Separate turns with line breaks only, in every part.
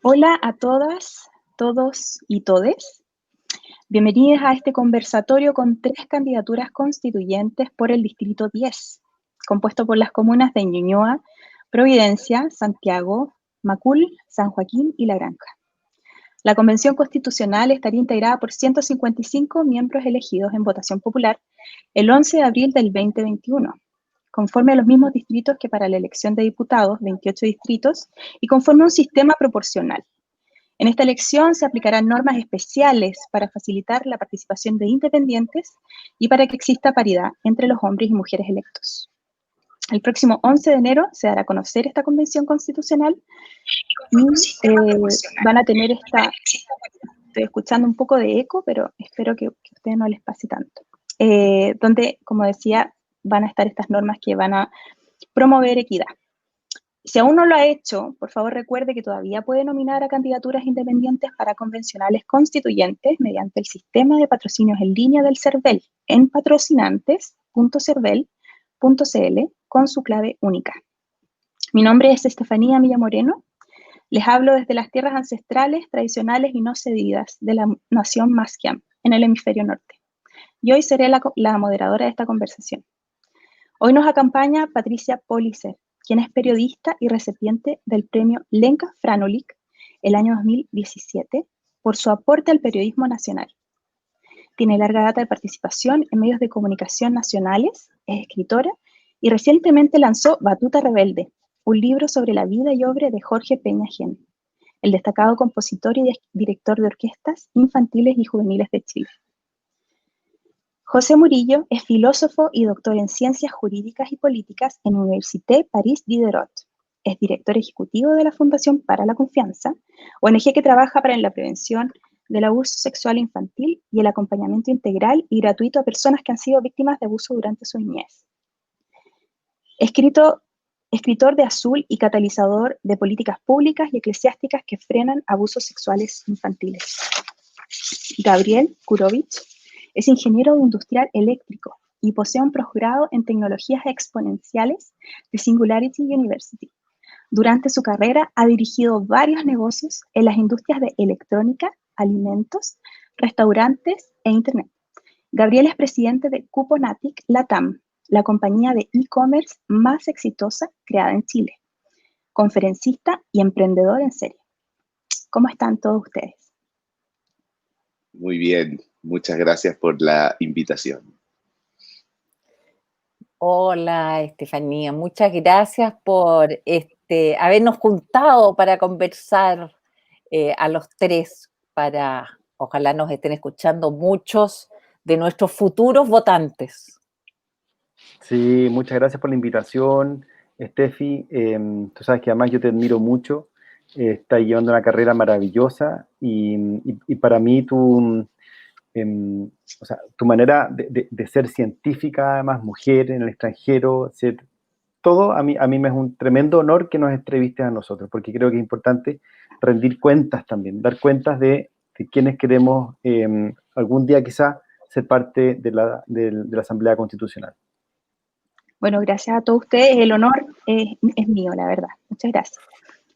Hola a todas, todos y todes. Bienvenidos a este conversatorio con 3 candidaturas constituyentes por el Distrito 10, compuesto por las comunas de Ñuñoa, Providencia, Santiago, Macul, San Joaquín y La Granja. La Convención Constitucional estaría integrada por 155 miembros elegidos en votación popular el 11 de abril del 2021, conforme a los mismos distritos que para la elección de diputados, 28 distritos, y conforme a un sistema proporcional. En esta elección se aplicarán normas especiales para facilitar la participación de independientes y para que exista paridad entre los hombres y mujeres electos. El próximo 11 de enero se dará a conocer esta convención constitucional y van a tener esta... Estoy escuchando un poco de eco, pero espero que a ustedes no les pase tanto. Donde, como decía, van a estar estas normas que van a promover equidad. Si aún no lo ha hecho, por favor recuerde que todavía puede nominar a candidaturas independientes para convencionales constituyentes mediante el sistema de patrocinios en línea del CERVEL en patrocinantes.cervel.cl con su clave única. Mi nombre es Estefanía Milla Moreno. Les hablo desde las tierras ancestrales, tradicionales y no cedidas de la nación Masquiam, en el hemisferio norte. Y hoy seré la moderadora de esta conversación. Hoy nos acompaña Patricia Policer, quien es periodista y recipiente del premio Lenka Franulik el año 2017 por su aporte al periodismo nacional. Tiene larga data de participación en medios de comunicación nacionales, es escritora y recientemente lanzó Batuta Rebelde, un libro sobre la vida y obra de Jorge Peña Gen, el destacado compositor y director de orquestas infantiles y juveniles de Chile. José Murillo es filósofo y doctor en Ciencias Jurídicas y Políticas en Université Paris Diderot. Es director ejecutivo de la Fundación para la Confianza, ONG que trabaja para la prevención del abuso sexual infantil y el acompañamiento integral y gratuito a personas que han sido víctimas de abuso durante su niñez. Escritor de Azul y catalizador de políticas públicas y eclesiásticas que frenan abusos sexuales infantiles. Gabriel Kurovich es ingeniero industrial eléctrico y posee un posgrado en tecnologías exponenciales de Singularity University. Durante su carrera ha dirigido varios negocios en las industrias de electrónica, alimentos, restaurantes e internet. Gabriel es presidente de Cuponatic Latam, la compañía de e-commerce más exitosa creada en Chile, conferencista y emprendedor en serie. ¿Cómo están todos ustedes?
Muy bien, muchas gracias por la invitación.
Hola, Estefanía, muchas gracias por habernos juntado para conversar a los tres, ojalá nos estén escuchando muchos de nuestros futuros votantes.
Sí, muchas gracias por la invitación, Estefi. Tú sabes que además yo te admiro mucho, estás llevando una carrera maravillosa y para mí tu manera de ser científica, además mujer en el extranjero, ser todo, a mí me es un tremendo honor que nos entrevistes a nosotros, porque creo que es importante rendir cuentas también, dar cuentas de quienes queremos algún día quizá ser parte de la Asamblea Constitucional.
Bueno, gracias a todos ustedes, el honor es mío, la verdad. Muchas gracias.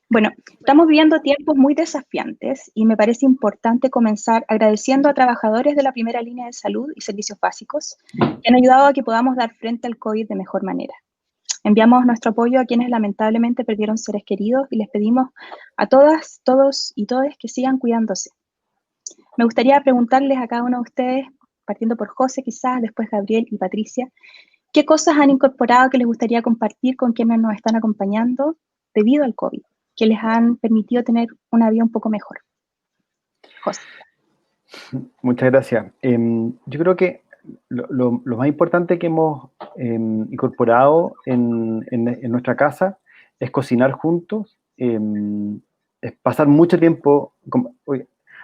Bueno, estamos viviendo tiempos muy desafiantes y me parece importante comenzar agradeciendo a trabajadores de la primera línea de salud y servicios básicos que han ayudado a que podamos dar frente al COVID de mejor manera. Enviamos nuestro apoyo a quienes lamentablemente perdieron seres queridos y les pedimos a todas, todos y todes que sigan cuidándose. Me gustaría preguntarles a cada uno de ustedes, partiendo por José quizás, después Gabriel y Patricia, ¿qué cosas han incorporado que les gustaría compartir con quienes nos están acompañando debido al COVID, que les han permitido tener una vida un poco mejor? José.
Muchas gracias. Yo creo que lo más importante que hemos incorporado en nuestra casa es cocinar juntos, es pasar mucho tiempo,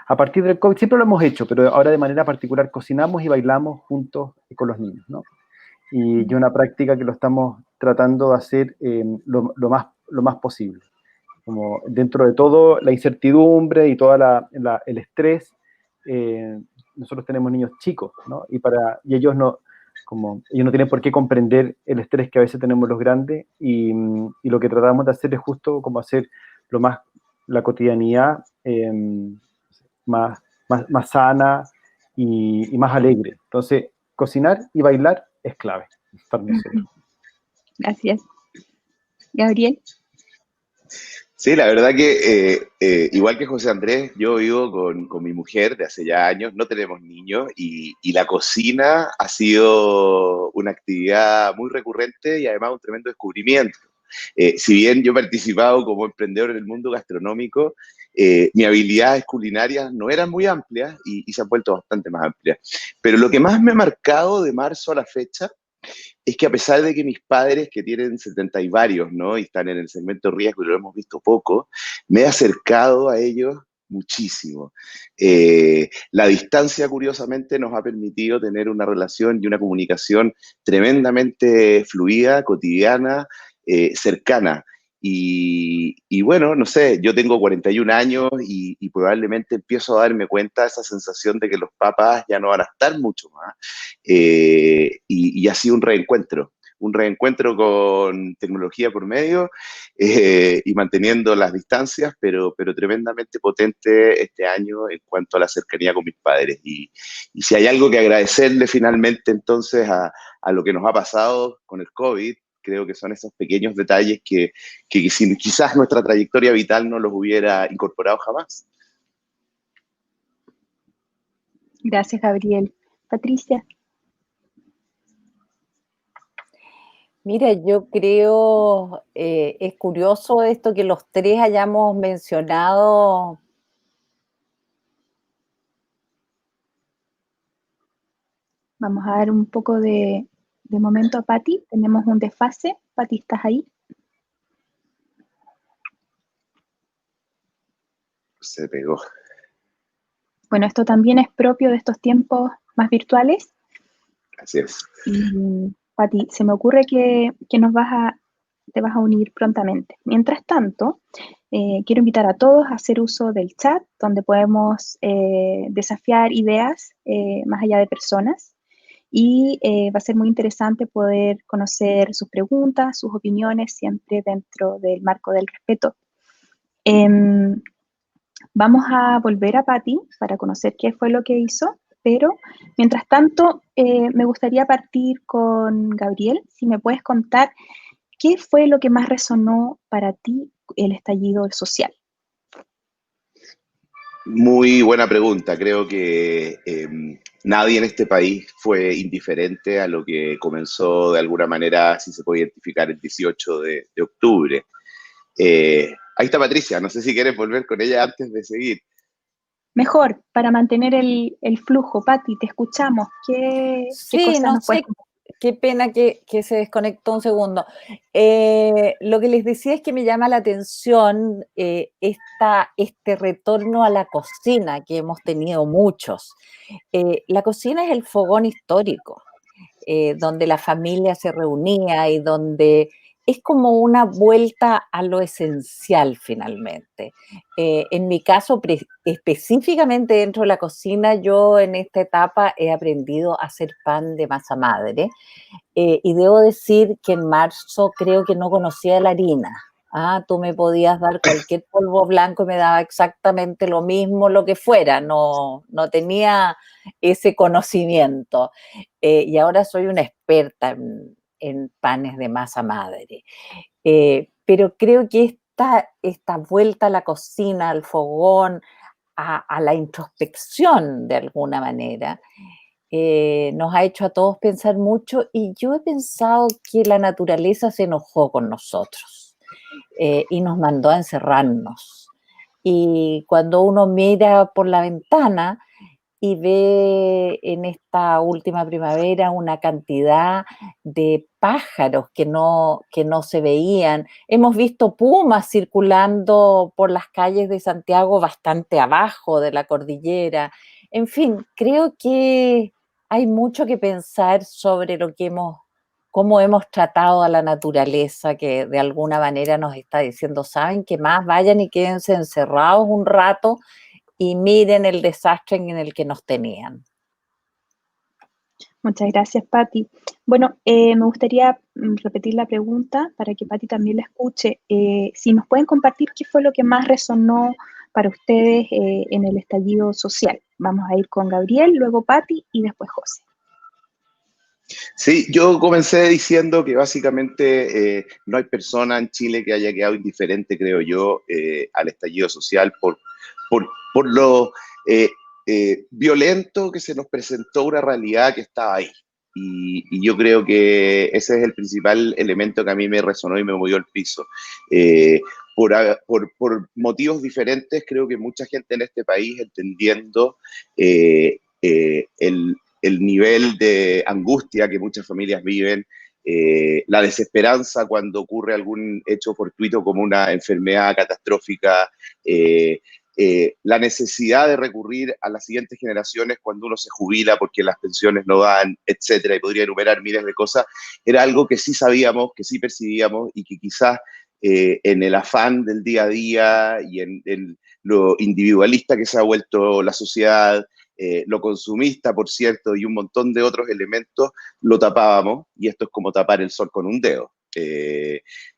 a partir del COVID siempre lo hemos hecho, pero ahora de manera particular cocinamos y bailamos juntos con los niños, ¿no? Y es una práctica que lo estamos tratando de hacer lo más posible. Como dentro de todo la incertidumbre y todo el estrés, nosotros tenemos niños chicos, ¿no? Y ellos no tienen por qué comprender el estrés que a veces tenemos los grandes y lo que tratamos de hacer es justo como hacer lo más la cotidianidad más sana y más alegre. Entonces, cocinar y bailar es clave para nosotros.
Gracias. Gabriel.
Sí, la verdad que igual que José Andrés, yo vivo con mi mujer de hace ya años, no tenemos niños y la cocina ha sido una actividad muy recurrente y además un tremendo descubrimiento. Si bien yo he participado como emprendedor en el mundo gastronómico, mis habilidades culinarias no eran muy amplias y se han vuelto bastante más amplias. Pero lo que más me ha marcado de marzo a la fecha es que a pesar de que mis padres, que tienen 70 y varios, ¿no? Y están en el segmento riesgo y lo hemos visto poco, me he acercado a ellos muchísimo. La distancia, curiosamente, nos ha permitido tener una relación y una comunicación tremendamente fluida, cotidiana, cercana. Y bueno, no sé, yo tengo 41 años y probablemente empiezo a darme cuenta de esa sensación de que los papás ya no van a estar mucho más. Y ha sido un reencuentro con tecnología por medio y manteniendo las distancias, pero tremendamente potente este año en cuanto a la cercanía con mis padres. Y si hay algo que agradecerle finalmente entonces a lo que nos ha pasado con el COVID, creo que son esos pequeños detalles que quizás nuestra trayectoria vital no los hubiera incorporado jamás.
Gracias, Gabriel. Patricia.
Mira, yo creo, es curioso esto que los tres hayamos mencionado.
Vamos a dar un poco de momento a Pati. Tenemos un desfase. Pati, ¿estás ahí?
Se pegó.
Bueno, esto también es propio de estos tiempos más virtuales.
Así es.
Y, Pati, se me ocurre que te vas a unir prontamente. Mientras tanto, quiero invitar a todos a hacer uso del chat, donde podemos desafiar ideas más allá de personas. Y va a ser muy interesante poder conocer sus preguntas, sus opiniones, siempre dentro del marco del respeto. Vamos a volver a Pati para conocer qué fue lo que hizo, pero mientras tanto me gustaría partir con Gabriel. Si me puedes contar qué fue lo que más resonó para ti el estallido social.
Muy buena pregunta. Creo que nadie en este país fue indiferente a lo que comenzó de alguna manera, si se puede identificar, el 18 de octubre. Ahí está Patricia, no sé si quieres volver con ella antes de seguir.
Mejor, para mantener el flujo, Pati, te escuchamos. ¿Qué
Sí,
cosas
no
nos puedes
sé,
contar?
qué pena que se desconectó un segundo. Lo que les decía es que me llama la atención este retorno a la cocina que hemos tenido muchos. La cocina es el fogón histórico, donde la familia se reunía y donde es como una vuelta a lo esencial finalmente. En mi caso, específicamente dentro de la cocina, yo en esta etapa he aprendido a hacer pan de masa madre y debo decir que en marzo creo que no conocía la harina. Ah, tú me podías dar cualquier polvo blanco y me daba exactamente lo mismo, lo que fuera, no tenía ese conocimiento. Y ahora soy una experta en panes de masa madre. Pero creo que esta vuelta a la cocina, al fogón, a la introspección de alguna manera, nos ha hecho a todos pensar mucho y yo he pensado que la naturaleza se enojó con nosotros y nos mandó a encerrarnos. Y cuando uno mira por la ventana y ve en esta última primavera una cantidad de pájaros que no se veían. Hemos visto pumas circulando por las calles de Santiago bastante abajo de la cordillera. En fin, creo que hay mucho que pensar sobre cómo hemos tratado a la naturaleza, que de alguna manera nos está diciendo, ¿saben qué más? Vayan y quédense encerrados un rato y miren el desastre en el que nos tenían.
Muchas gracias, Patti. Bueno, me gustaría repetir la pregunta para que Patti también la escuche. Si nos pueden compartir qué fue lo que más resonó para ustedes en el estallido social. Vamos a ir con Gabriel, luego Patti y después José.
Sí, yo comencé diciendo que básicamente no hay persona en Chile que haya quedado indiferente, creo yo, al estallido social por lo violento que se nos presentó una realidad que estaba ahí. Y yo creo que ese es el principal elemento que a mí me resonó y me movió el piso. Por motivos diferentes, creo que mucha gente en este país entendiendo el nivel de angustia que muchas familias viven, la desesperanza cuando ocurre algún hecho fortuito como una enfermedad catastrófica, la necesidad de recurrir a las siguientes generaciones cuando uno se jubila porque las pensiones no dan, etcétera, y podría enumerar miles de cosas, era algo que sí sabíamos, que sí percibíamos y que quizás en el afán del día a día y en lo individualista que se ha vuelto la sociedad, lo consumista, por cierto, y un montón de otros elementos, lo tapábamos, y esto es como tapar el sol con un dedo.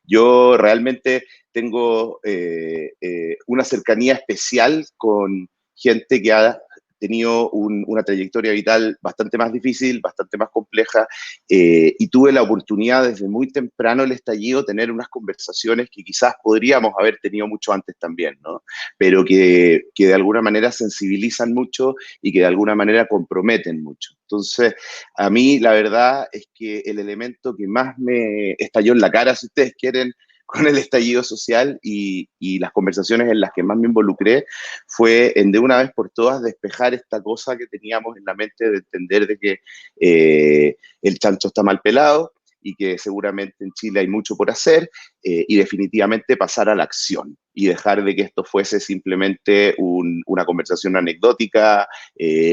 Yo realmente tengo una cercanía especial con gente que ha tenido una trayectoria vital bastante más difícil, bastante más compleja, y tuve la oportunidad desde muy temprano el estallido tener unas conversaciones que quizás podríamos haber tenido mucho antes también, ¿no? Pero que de alguna manera sensibilizan mucho y que de alguna manera comprometen mucho. Entonces, a mí la verdad es que el elemento que más me estalló en la cara, si ustedes quieren, con el estallido social y las conversaciones en las que más me involucré fue en de una vez por todas despejar esta cosa que teníamos en la mente de entender de que el chancho está mal pelado y que seguramente en Chile hay mucho por hacer, y definitivamente pasar a la acción y dejar de que esto fuese simplemente una conversación anecdótica,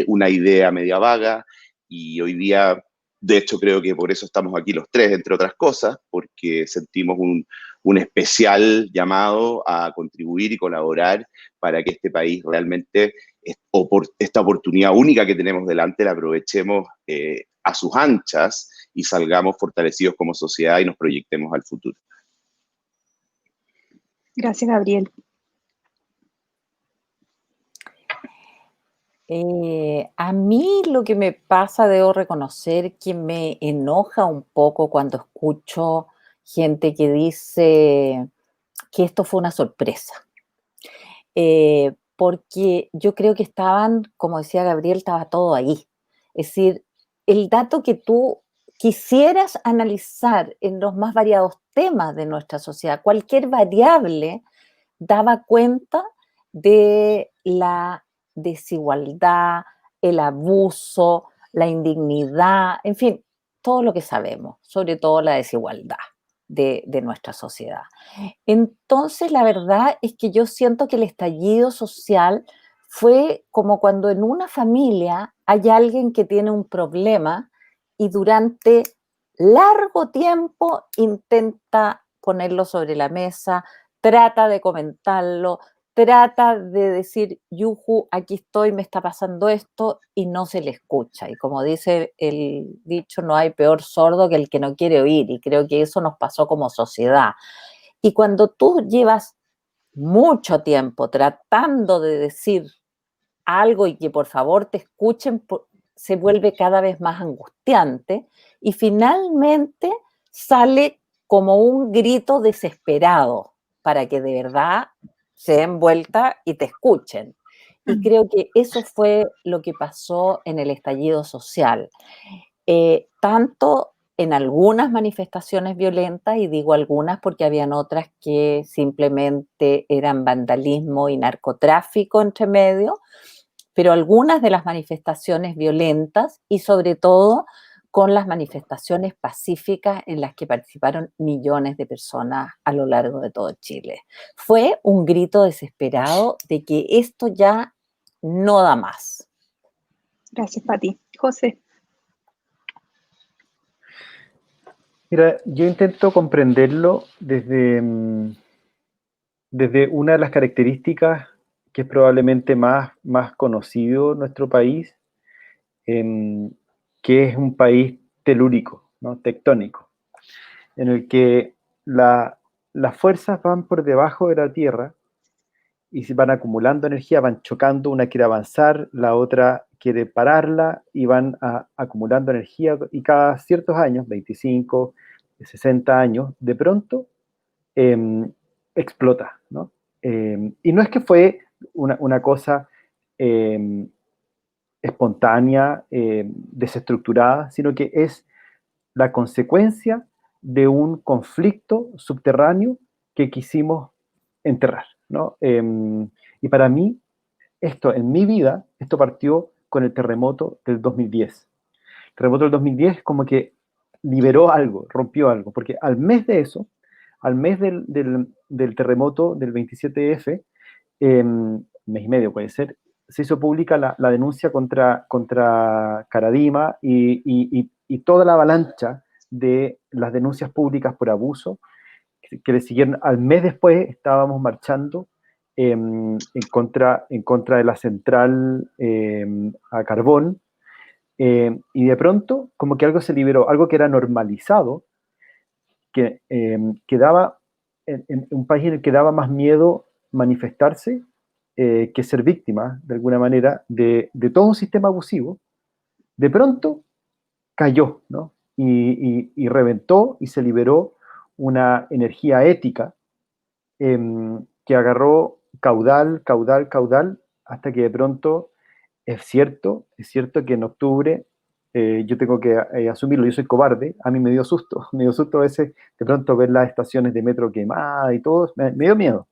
una idea media vaga. Y hoy día, de hecho, creo que por eso estamos aquí los tres, entre otras cosas, porque sentimos un especial llamado a contribuir y colaborar para que este país realmente, o por esta oportunidad única que tenemos delante, la aprovechemos a sus anchas y salgamos fortalecidos como sociedad y nos proyectemos al futuro.
Gracias, Gabriel.
A mí lo que me pasa, debo reconocer que me enoja un poco cuando escucho gente que dice que esto fue una sorpresa. Porque yo creo que estaban, como decía Gabriel, estaba todo ahí. Es decir, el dato que tú quisieras analizar en los más variados temas de nuestra sociedad, cualquier variable daba cuenta de la desigualdad, el abuso, la indignidad, en fin, todo lo que sabemos, sobre todo la desigualdad de nuestra sociedad. Entonces, la verdad es que yo siento que el estallido social fue como cuando en una familia hay alguien que tiene un problema y durante largo tiempo intenta ponerlo sobre la mesa, trata de comentarlo, trata de decir, yuju, aquí estoy, me está pasando esto, y no se le escucha. Y como dice el dicho, no hay peor sordo que el que no quiere oír, y creo que eso nos pasó como sociedad. Y cuando tú llevas mucho tiempo tratando de decir algo y que por favor te escuchen, se vuelve cada vez más angustiante y finalmente sale como un grito desesperado para que de verdad se den vuelta y te escuchen. Y creo que eso fue lo que pasó en el estallido social. Tanto en algunas manifestaciones violentas, y digo algunas porque habían otras que simplemente eran vandalismo y narcotráfico entre medio, pero algunas de las manifestaciones violentas y sobre todo con las manifestaciones pacíficas en las que participaron millones de personas a lo largo de todo Chile. Fue un grito desesperado de que esto ya no da más.
Gracias, Pati. José.
Mira, yo intento comprenderlo desde una de las características que es probablemente más conocido en nuestro país, que que es un país telúrico, ¿no? Tectónico, en el que las fuerzas van por debajo de la Tierra y se van acumulando energía, van chocando, una quiere avanzar, la otra quiere pararla y van acumulando energía y cada ciertos años, 25, 60 años, de pronto explota, ¿no? Y no es que fue una cosa espontánea, desestructurada, sino que es la consecuencia de un conflicto subterráneo que quisimos enterrar, ¿no? Y para mí, esto en mi vida, esto partió con el terremoto del 2010. El terremoto del 2010 como que liberó algo, rompió algo, porque al mes de eso, al mes del terremoto del 27F, mes y medio puede ser, se hizo pública la denuncia contra Caradima y toda la avalancha de las denuncias públicas por abuso que le siguieron. Al mes después estábamos marchando en contra de la central a carbón, y de pronto como que algo se liberó, algo que era normalizado, que daba, en un país en el que daba más miedo manifestarse que ser víctima, de alguna manera, de todo un sistema abusivo, de pronto cayó, ¿no? Y reventó y se liberó una energía ética que agarró caudal, caudal, caudal, hasta que de pronto es cierto que en octubre yo tengo que asumirlo, yo soy cobarde, a mí me dio susto a veces de pronto ver las estaciones de metro quemadas y todo, me dio miedo.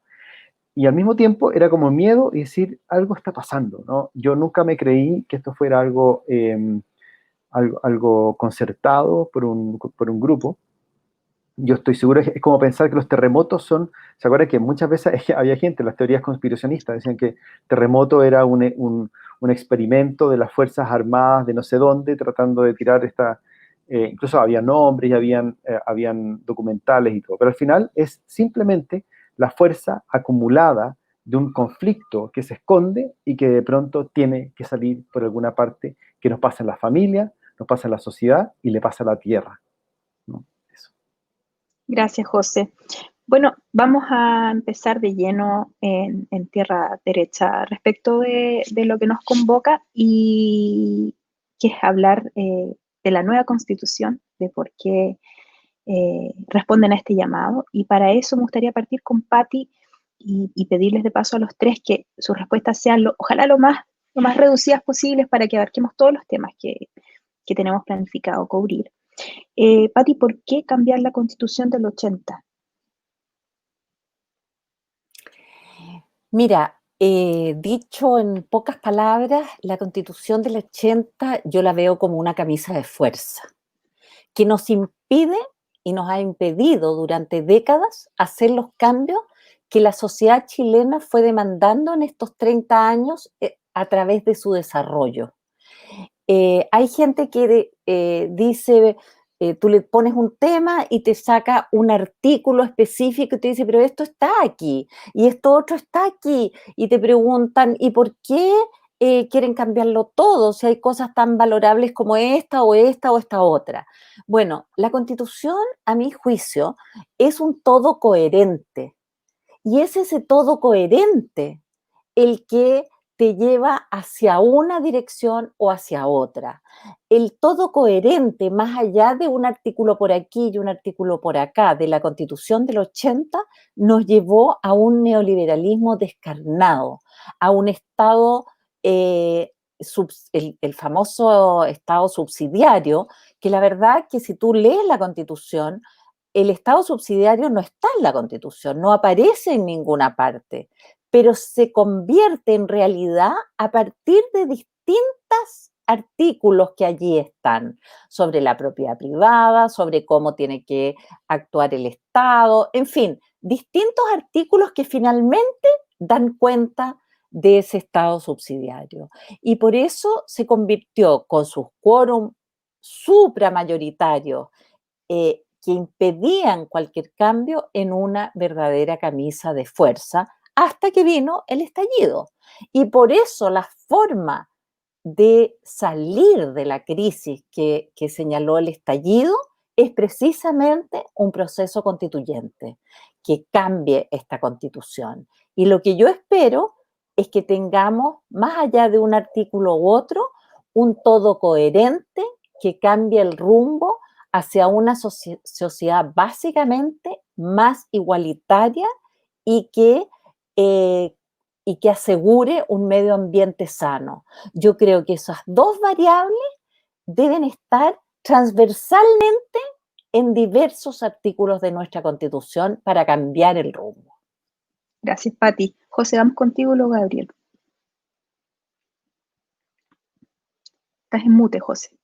Y al mismo tiempo era como miedo y decir, algo está pasando, ¿no? Yo nunca me creí que esto fuera algo concertado por un grupo. Yo estoy seguro, es como pensar que los terremotos son, ¿se acuerdan que muchas veces había gente, las teorías conspiracionistas decían que terremoto era un experimento de las Fuerzas Armadas de no sé dónde, tratando de tirar incluso había nombres y habían documentales y todo, pero al final es simplemente la fuerza acumulada de un conflicto que se esconde y que de pronto tiene que salir por alguna parte, que nos pasa en la familia, nos pasa en la sociedad y le pasa a la tierra, ¿no? Eso.
Gracias, José. Bueno, vamos a empezar de lleno en tierra derecha respecto de lo que nos convoca y que es hablar de la nueva constitución, de por qué responden a este llamado. Y para eso me gustaría partir con Patti y pedirles de paso a los tres que sus respuestas sean, ojalá lo más reducidas posibles para que abarquemos todos los temas que tenemos planificado cubrir. Patti, ¿por qué cambiar la constitución del 80?
Mira, dicho en pocas palabras, la Constitución del 80 yo la veo como una camisa de fuerza, que nos impide y nos ha impedido durante décadas hacer los cambios que la sociedad chilena fue demandando en estos 30 años a través de su desarrollo. Hay gente que dice, tú le pones un tema y te saca un artículo específico y te dice, pero esto está aquí y esto otro está aquí. Y te preguntan, ¿y por qué quieren cambiarlo todo si hay cosas tan valorables como esta o esta o esta otra? Bueno, la Constitución, a mi juicio, es un todo coherente. Y es ese todo coherente el que te lleva hacia una dirección o hacia otra. El todo coherente, más allá de un artículo por aquí y un artículo por acá de la Constitución del 80, nos llevó a un neoliberalismo descarnado, a un Estado, el famoso Estado subsidiario, que la verdad que si tú lees la Constitución, el Estado subsidiario no está en la Constitución, no aparece en ninguna parte, pero se convierte en realidad a partir de distintos artículos que allí están, sobre la propiedad privada, sobre cómo tiene que actuar el Estado, en fin, distintos artículos que finalmente dan cuenta de ese Estado subsidiario. Y por eso se convirtió con sus quórum supramayoritarios, que impedían cualquier cambio en una verdadera camisa de fuerza hasta que vino el estallido. Y por eso la forma de salir de la crisis que señaló el estallido es precisamente un proceso constituyente, que cambie esta constitución. Y lo que yo espero es que tengamos, más allá de un artículo u otro, un todo coherente que cambie el rumbo hacia una sociedad básicamente más igualitaria y que asegure un medio ambiente sano. Yo creo que esas dos variables deben estar transversalmente en diversos artículos de nuestra Constitución para cambiar el rumbo.
Gracias, Pati. José, vamos contigo, luego Gabriel. Estás en mute, José.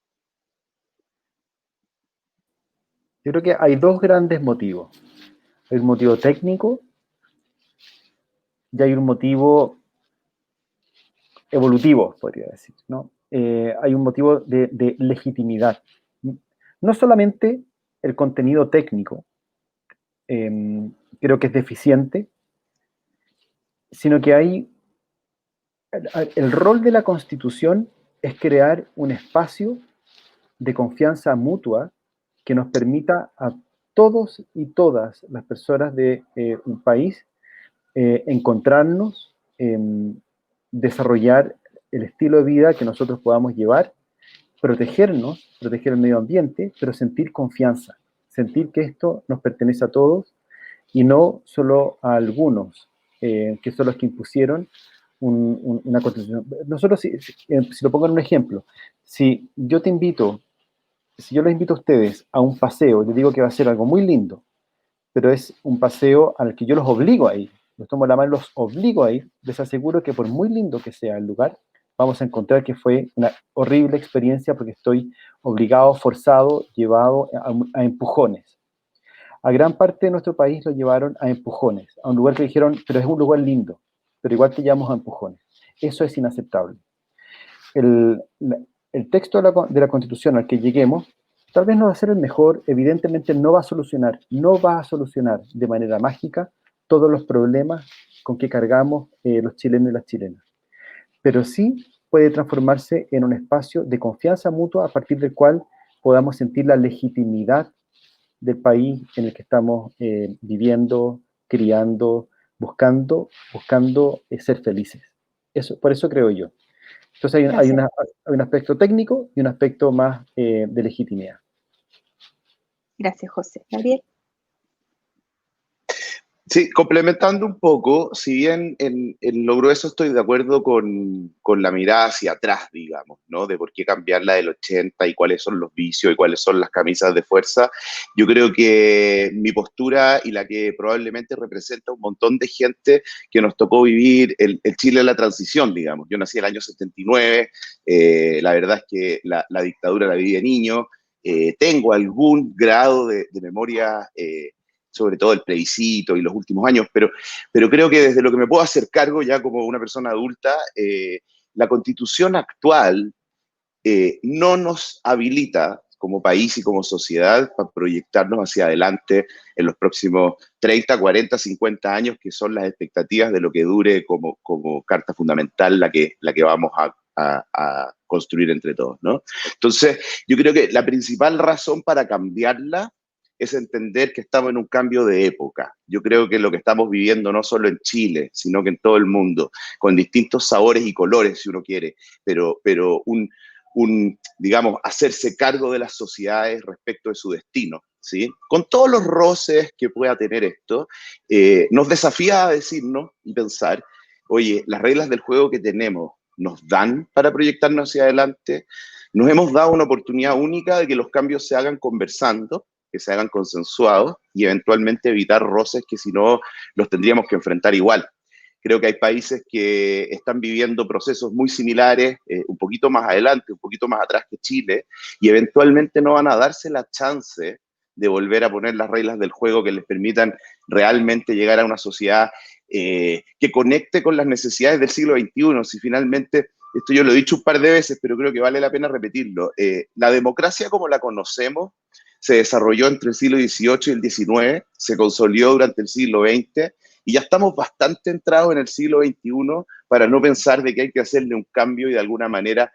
Yo creo que hay dos grandes motivos. Hay un motivo técnico y hay un motivo evolutivo, podría decir, ¿no? Hay un motivo de legitimidad. No solamente el contenido técnico, creo que es deficiente, sino que hay el rol de la Constitución es crear un espacio de confianza mutua que nos permita a todos y todas las personas de un país encontrarnos, desarrollar el estilo de vida que nosotros podamos llevar, protegernos, proteger el medio ambiente, pero sentir confianza, sentir que esto nos pertenece a todos y no solo a algunos, que son los que impusieron una constitución. Nosotros, si lo pongo en un ejemplo, si yo les invito a ustedes a un paseo, les digo que va a ser algo muy lindo, pero es un paseo al que yo los obligo a ir, los tomo la mano, los obligo a ir, les aseguro que por muy lindo que sea el lugar, vamos a encontrar que fue una horrible experiencia porque estoy obligado, forzado, llevado a empujones. A gran parte de nuestro país lo llevaron a empujones, a un lugar que dijeron, pero es un lugar lindo, pero igual te llevamos a empujones. Eso es inaceptable. El texto de la Constitución al que lleguemos, tal vez no va a ser el mejor, evidentemente no va a solucionar de manera mágica todos los problemas con que cargamos los chilenos y las chilenas. Pero sí puede transformarse en un espacio de confianza mutua a partir del cual podamos sentir la legitimidad del país en el que estamos viviendo, criando, buscando ser felices. Por eso creo yo. Entonces hay un aspecto técnico y un aspecto más de legitimidad.
Gracias, José. Gabriel.
Sí, complementando un poco, si bien en lo grueso estoy de acuerdo con la mirada hacia atrás, digamos, ¿no? De por qué cambiarla del 80 y cuáles son los vicios y cuáles son las camisas de fuerza, yo creo que mi postura y la que probablemente representa un montón de gente que nos tocó vivir el Chile de la transición, digamos. Yo nací en el año 79, la verdad es que la dictadura la viví de niño, tengo algún grado de memoria sobre todo el plebiscito y los últimos años, pero creo que desde lo que me puedo hacer cargo ya como una persona adulta, la Constitución actual no nos habilita como país y como sociedad para proyectarnos hacia adelante en los próximos 30, 40, 50 años, que son las expectativas de lo que dure como carta fundamental la que vamos a construir entre todos, ¿no? Entonces, yo creo que la principal razón para cambiarla es entender que estamos en un cambio de época. Yo creo que lo que estamos viviendo no solo en Chile, sino que en todo el mundo, con distintos sabores y colores, si uno quiere, pero digamos, hacerse cargo de las sociedades respecto de su destino, ¿sí? Con todos los roces que pueda tener esto, nos desafía a decirnos y pensar, oye, las reglas del juego que tenemos nos dan para proyectarnos hacia adelante, nos hemos dado una oportunidad única de que los cambios se hagan conversando, que se hagan consensuados y eventualmente evitar roces que si no los tendríamos que enfrentar igual. Creo que hay países que están viviendo procesos muy similares, un poquito más adelante, un poquito más atrás que Chile, y eventualmente no van a darse la chance de volver a poner las reglas del juego que les permitan realmente llegar a una sociedad que conecte con las necesidades del siglo XXI. Si finalmente, esto yo lo he dicho un par de veces, pero creo que vale la pena repetirlo, la democracia como la conocemos se desarrolló entre el siglo XVIII y el XIX, se consolidó durante el siglo XX, y ya estamos bastante entrados en el siglo XXI para no pensar de que hay que hacerle un cambio y de alguna manera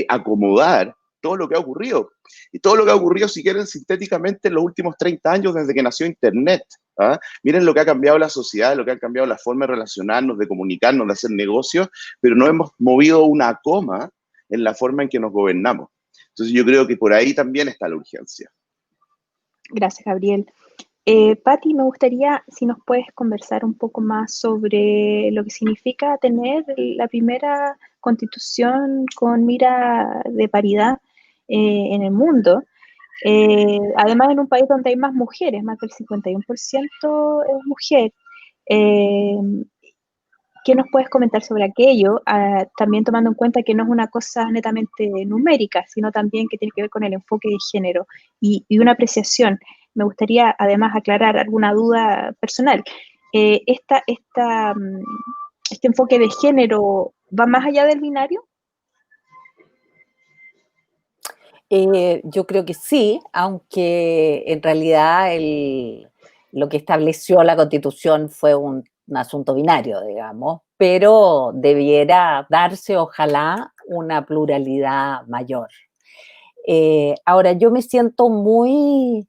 acomodar todo lo que ha ocurrido. Y todo lo que ha ocurrido, si quieren, sintéticamente en los últimos 30 años desde que nació Internet. ¿Ah? Miren lo que ha cambiado la sociedad, lo que ha cambiado la forma de relacionarnos, de comunicarnos, de hacer negocios, pero no hemos movido una coma en la forma en que nos gobernamos. Entonces yo creo que por ahí también está la urgencia.
Gracias, Gabriel. Patti, me gustaría si nos puedes conversar un poco más sobre lo que significa tener la primera constitución con mira de paridad en el mundo. Además, en un país donde hay más mujeres, más del 51% es mujer. ¿Qué nos puedes comentar sobre aquello? También tomando en cuenta que no es una cosa netamente numérica, sino también que tiene que ver con el enfoque de género y una apreciación. Me gustaría además aclarar alguna duda personal. ¿Este enfoque de género va más allá del binario?
Yo creo que sí, aunque en realidad lo que estableció la Constitución fue un asunto binario, digamos, pero debiera darse, ojalá, una pluralidad mayor. Ahora, yo me siento muy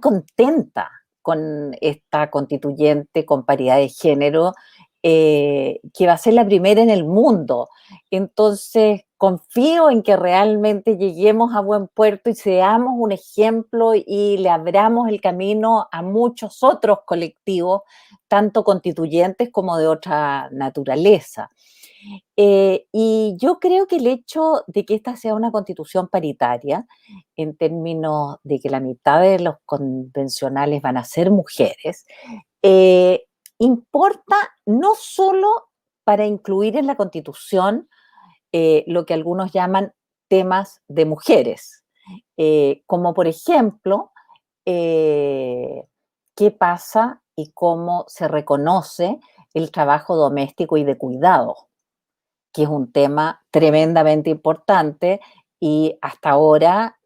contenta con esta constituyente con paridad de género, que va a ser la primera en el mundo. Entonces, confío en que realmente lleguemos a buen puerto y seamos un ejemplo y le abramos el camino a muchos otros colectivos, tanto constituyentes como de otra naturaleza. Y yo creo que el hecho de que esta sea una constitución paritaria, en términos de que la mitad de los convencionales van a ser mujeres, eh, importa no solo para incluir en la constitución lo que algunos llaman temas de mujeres, como por ejemplo, qué pasa y cómo se reconoce el trabajo doméstico y de cuidado, que es un tema tremendamente importante y hasta ahora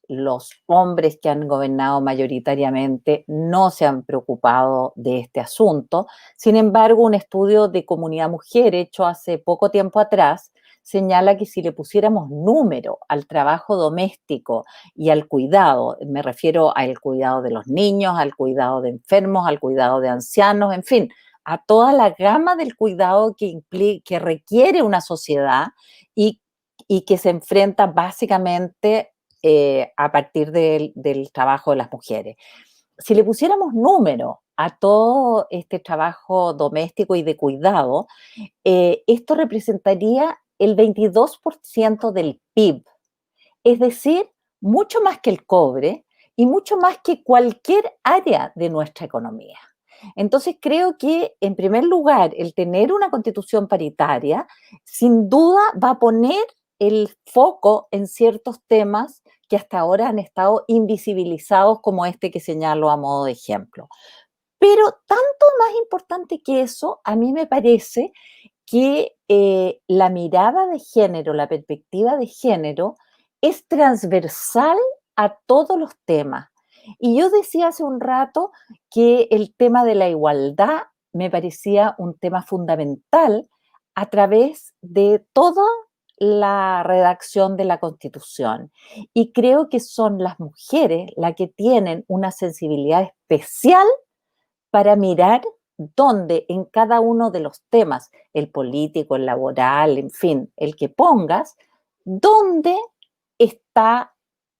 los hombres que han gobernado mayoritariamente no se han preocupado de este asunto. Sin embargo, un estudio de Comunidad Mujer hecho hace poco tiempo atrás señala que si le pusiéramos número al trabajo doméstico y al cuidado, me refiero al cuidado de los niños, al cuidado de enfermos, al cuidado de ancianos, en fin, a toda la gama del cuidado que requiere una sociedad y que se enfrenta básicamente a partir del trabajo de las mujeres. Si le pusiéramos número a todo este trabajo doméstico y de cuidado, esto representaría el 22% del PIB, es decir, mucho más que el cobre y mucho más que cualquier área de nuestra economía. Entonces creo que, en primer lugar, el tener una constitución paritaria, sin duda va a poner el foco en ciertos temas que hasta ahora han estado invisibilizados, como este que señalo a modo de ejemplo. Pero tanto más importante que eso, a mí me parece que la mirada de género, la perspectiva de género, es transversal a todos los temas. Y yo decía hace un rato que el tema de la igualdad me parecía un tema fundamental a través de toda la redacción de la Constitución. Y creo que son las mujeres las que tienen una sensibilidad especial para mirar dónde en cada uno de los temas, el político, el laboral, en fin, el que pongas, dónde está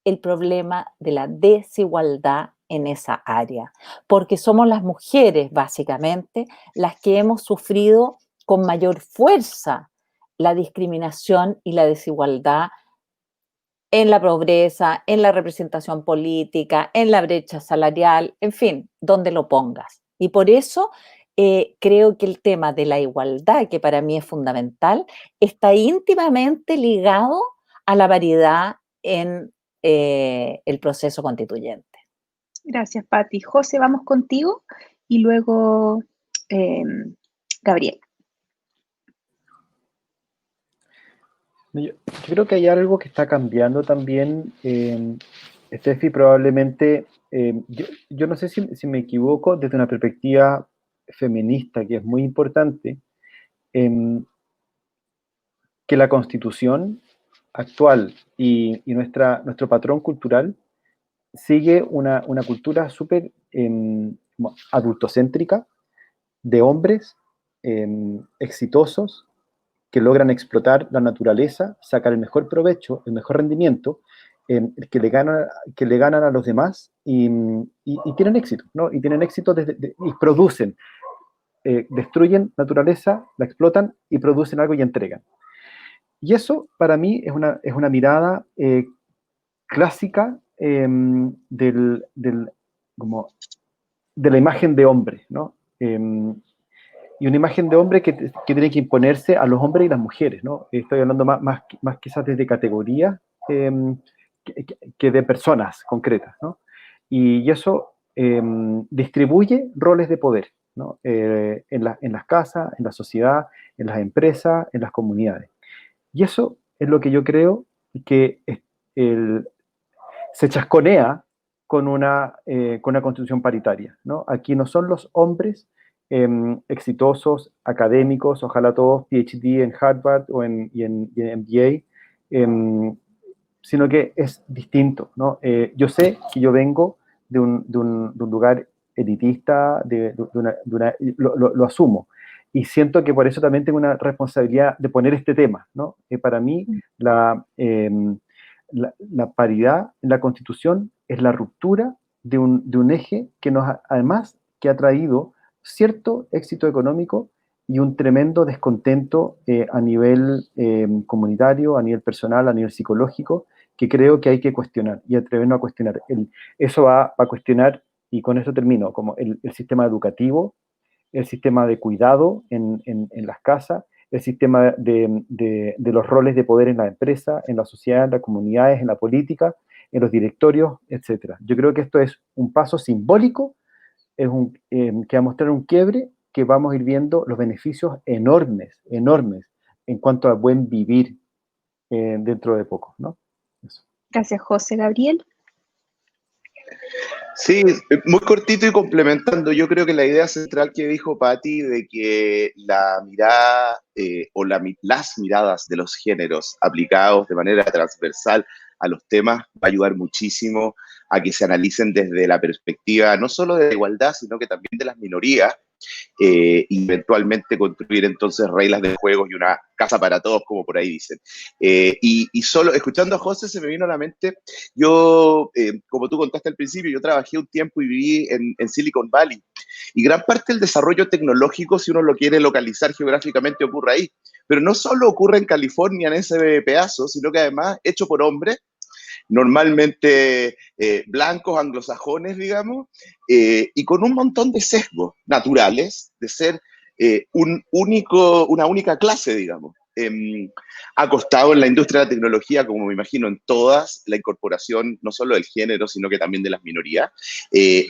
el problema de la desigualdad en esa área. Porque somos las mujeres, básicamente, las que hemos sufrido con mayor fuerza la discriminación y la desigualdad en la pobreza, en la representación política, en la brecha salarial, en fin, donde lo pongas. Y por eso creo que el tema de la igualdad, que para mí es fundamental, está íntimamente ligado a la paridad en el proceso constituyente.
Gracias, Patti. José, vamos contigo y luego Gabriel.
Yo creo que hay algo que está cambiando también, Steffi, probablemente, yo no sé si me equivoco desde una perspectiva feminista, que es muy importante. que la Constitución actual y nuestro patrón cultural sigue una cultura súper adultocéntrica, de hombres exitosos que logran explotar la naturaleza, sacar el mejor provecho, el mejor rendimiento, que le ganan a los demás y tienen éxito, ¿no? Y tienen éxito y producen, destruyen naturaleza, la explotan y producen algo y entregan. Y eso para mí es una mirada clásica como de la imagen de hombre, ¿no? Y una imagen de hombre que tiene que imponerse a los hombres y las mujeres, ¿no? Estoy hablando más quizás desde categorías que de personas concretas, ¿no? Y eso distribuye roles de poder, ¿no? En las casas, en la sociedad, en las empresas, en las comunidades. Y eso es lo que yo creo que se chasconea con una constitución paritaria, ¿no? Aquí no son los hombres exitosos, académicos, ojalá todos PhD en Harvard y en MBA, sino que es distinto, ¿no? Yo sé que yo vengo de un lugar elitista, lo asumo, y siento que por eso también tengo una responsabilidad de poner este tema, ¿no? Para mí la paridad en la Constitución es la ruptura de un eje que además que ha traído cierto éxito económico y un tremendo descontento a nivel comunitario, a nivel personal, a nivel psicológico, que creo que hay que cuestionar y atrevernos a cuestionar. Eso va a cuestionar, y con esto termino, como el sistema educativo, el sistema de cuidado en las casas, el sistema de los roles de poder en la empresa, en la sociedad, en las comunidades, en la política, en los directorios, etc. Yo creo que esto es un paso simbólico, que va a mostrar un quiebre que vamos a ir viendo los beneficios enormes en cuanto a buen vivir dentro de poco, ¿no? Eso.
Gracias, José. Gabriel.
Sí, muy cortito y complementando, yo creo que la idea central que dijo Patti de que la mirada las miradas de los géneros aplicados de manera transversal a los temas va a ayudar muchísimo a que se analicen desde la perspectiva no solo de la igualdad, sino que también de las minorías, eventualmente construir entonces reglas de juego y una casa para todos, como por ahí dicen. Y solo escuchando a José se me vino a la mente, yo, como tú contaste al principio, yo trabajé un tiempo y viví en Silicon Valley, y gran parte del desarrollo tecnológico, si uno lo quiere localizar geográficamente, ocurre ahí. Pero no solo ocurre en California, en ese pedazo, sino que además hecho por hombres, normalmente blancos, anglosajones, digamos, y con un montón de sesgos naturales de ser una única clase, digamos. Acostado en la industria de la tecnología, como me imagino en todas, la incorporación no solo del género, sino que también de las minorías,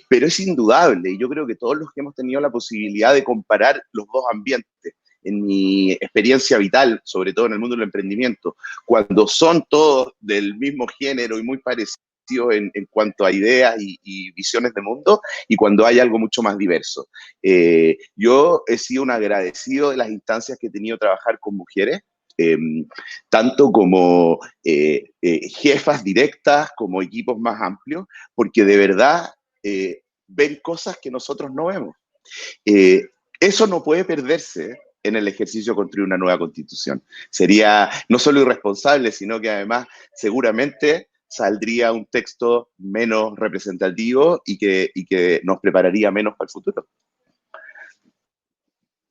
pero es indudable, y yo creo que todos los que hemos tenido la posibilidad de comparar los dos ambientes, en mi experiencia vital, sobre todo en el mundo del emprendimiento, cuando son todos del mismo género y muy parecidos en cuanto a ideas y visiones de mundo, y cuando hay algo mucho más diverso. Yo he sido un agradecido de las instancias que he tenido trabajar con mujeres, tanto como jefas directas, como equipos más amplios, porque de verdad ven cosas que nosotros no vemos. Eso no puede perderse en el ejercicio de construir una nueva constitución. Sería no solo irresponsable, sino que además seguramente saldría un texto menos representativo y que nos prepararía menos para el futuro.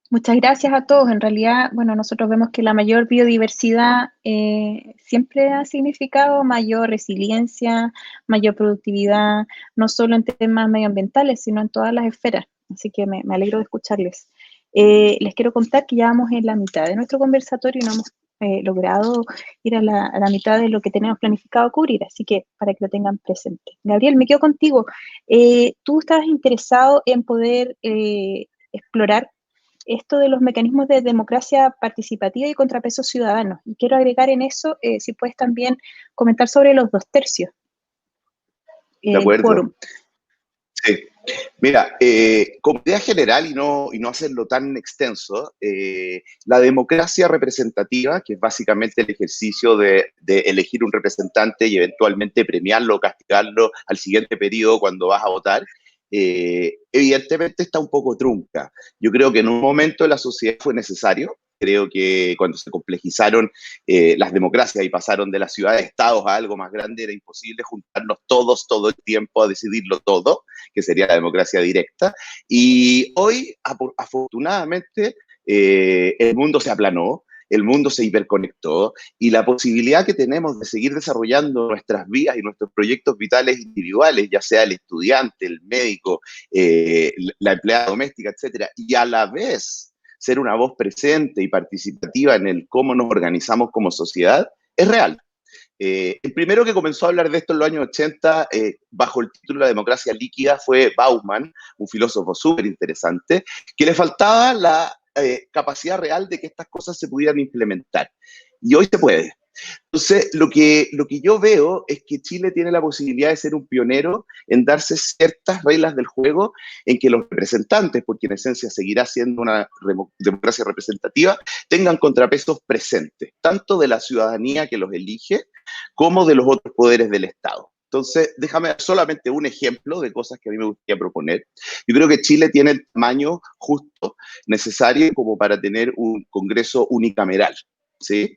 Muchas gracias a todos. En realidad, bueno, nosotros vemos que la mayor biodiversidad siempre ha significado mayor resiliencia, mayor productividad, no solo en temas medioambientales, sino en todas las esferas. Así que me alegro de escucharles. Les quiero contar que ya vamos en la mitad de nuestro conversatorio y no hemos logrado ir a la mitad de lo que tenemos planificado cubrir, así que para que lo tengan presente. Gabriel, me quedo contigo. Tú estás interesado en poder explorar esto de los mecanismos de democracia participativa y contrapesos ciudadanos. Y quiero agregar en eso, si puedes también comentar sobre los 2/3.
De acuerdo.
Quórum.
Sí. Mira, como idea general y no hacerlo tan extenso, la democracia representativa, que es básicamente el ejercicio de elegir un representante y eventualmente premiarlo o castigarlo al siguiente periodo cuando vas a votar, evidentemente está un poco trunca. Yo creo que en un momento de la sociedad fue necesario. Creo que cuando se complejizaron las democracias y pasaron de las ciudades-estados a algo más grande, era imposible juntarnos todos todo el tiempo a decidirlo todo, que sería la democracia directa. Y hoy, afortunadamente, el mundo se aplanó, el mundo se hiperconectó y la posibilidad que tenemos de seguir desarrollando nuestras vidas y nuestros proyectos vitales individuales, ya sea el estudiante, el médico, la empleada doméstica, etcétera, y a la vez ser una voz presente y participativa en el cómo nos organizamos como sociedad, es real. El primero que comenzó a hablar de esto en los años 80, bajo el título La democracia líquida, fue Bauman, un filósofo súper interesante, que le faltaba la capacidad real de que estas cosas se pudieran implementar. Y hoy se puede. Entonces, lo que yo veo es que Chile tiene la posibilidad de ser un pionero en darse ciertas reglas del juego en que los representantes, porque en esencia seguirá siendo una democracia representativa, tengan contrapesos presentes, tanto de la ciudadanía que los elige, como de los otros poderes del Estado. Entonces, déjame dar solamente un ejemplo de cosas que a mí me gustaría proponer. Yo creo que Chile tiene el tamaño justo necesario como para tener un Congreso unicameral. ¿Sí?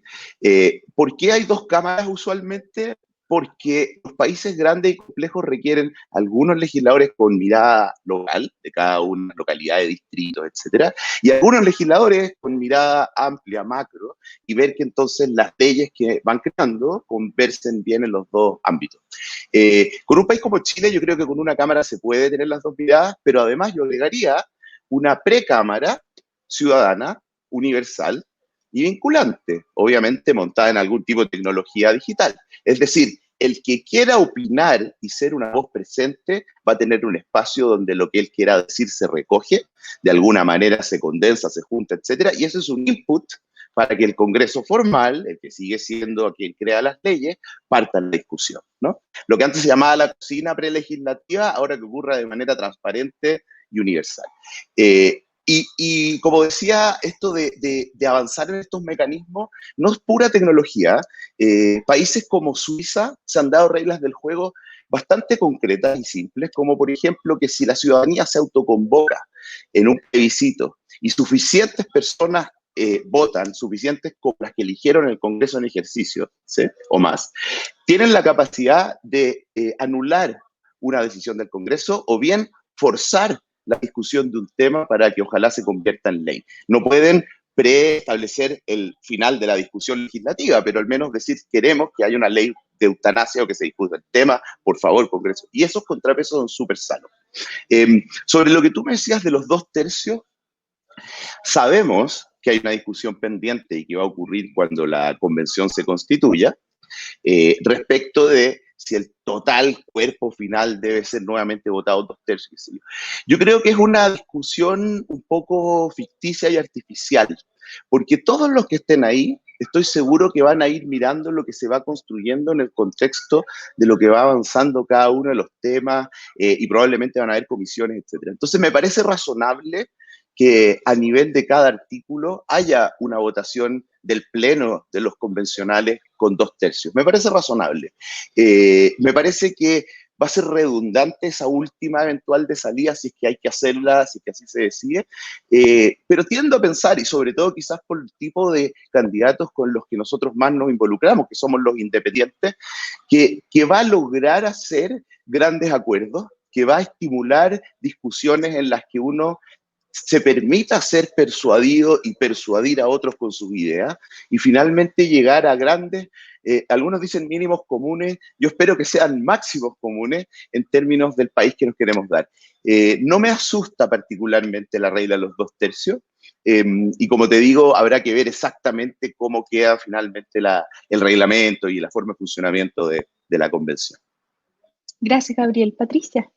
¿Por qué hay dos cámaras usualmente? Porque los países grandes y complejos requieren algunos legisladores con mirada local, de cada una localidad, de distritos, etcétera, y algunos legisladores con mirada amplia, macro, y ver que entonces las leyes que van creando conversen bien en los dos ámbitos. Con un país como Chile, yo creo que con una cámara se puede tener las dos miradas, pero además yo agregaría una precámara ciudadana, universal, y vinculante, obviamente montada en algún tipo de tecnología digital. Es decir, el que quiera opinar y ser una voz presente va a tener un espacio donde lo que él quiera decir se recoge, de alguna manera se condensa, se junta, etcétera, y eso es un input para que el Congreso formal, el que sigue siendo a quien crea las leyes, parta en la discusión, ¿no? Lo que antes se llamaba la cocina prelegislativa, ahora que ocurra de manera transparente y universal. Y como decía, esto de avanzar en estos mecanismos no es pura tecnología. Países como Suiza se han dado reglas del juego bastante concretas y simples, como por ejemplo que si la ciudadanía se autoconvoca en un plebiscito y suficientes personas votan, suficientes como las que eligieron el Congreso en ejercicio, ¿sí? O más, tienen la capacidad de anular una decisión del Congreso o bien forzar la discusión de un tema para que ojalá se convierta en ley. No pueden preestablecer el final de la discusión legislativa, pero al menos decir queremos que haya una ley de eutanasia o que se discuta el tema, por favor, Congreso. Y esos contrapesos son súper sanos. Sobre lo que tú me decías de los 2/3, sabemos que hay una discusión pendiente y que va a ocurrir cuando la convención se constituya, respecto de si el total cuerpo final debe ser nuevamente votado 2/3. Yo creo que es una discusión un poco ficticia y artificial, porque todos los que estén ahí, estoy seguro que van a ir mirando lo que se va construyendo en el contexto de lo que va avanzando cada uno de los temas, y probablemente van a haber comisiones, etcétera. Entonces me parece razonable que a nivel de cada artículo haya una votación del pleno de los convencionales con 2/3. Me parece razonable. Me parece que va a ser redundante esa última eventual de salida si es que hay que hacerla, si es que así se decide, pero tiendo a pensar, y sobre todo quizás por el tipo de candidatos con los que nosotros más nos involucramos, que somos los independientes, que va a lograr hacer grandes acuerdos, que va a estimular discusiones en las que uno se permita ser persuadido y persuadir a otros con sus ideas y finalmente llegar a grandes, algunos dicen mínimos comunes, yo espero que sean máximos comunes en términos del país que nos queremos dar. No me asusta particularmente la regla de los 2/3, y como te digo, habrá que ver exactamente cómo queda finalmente el reglamento y la forma de funcionamiento de la convención.
Gracias, Gabriel. Patricia.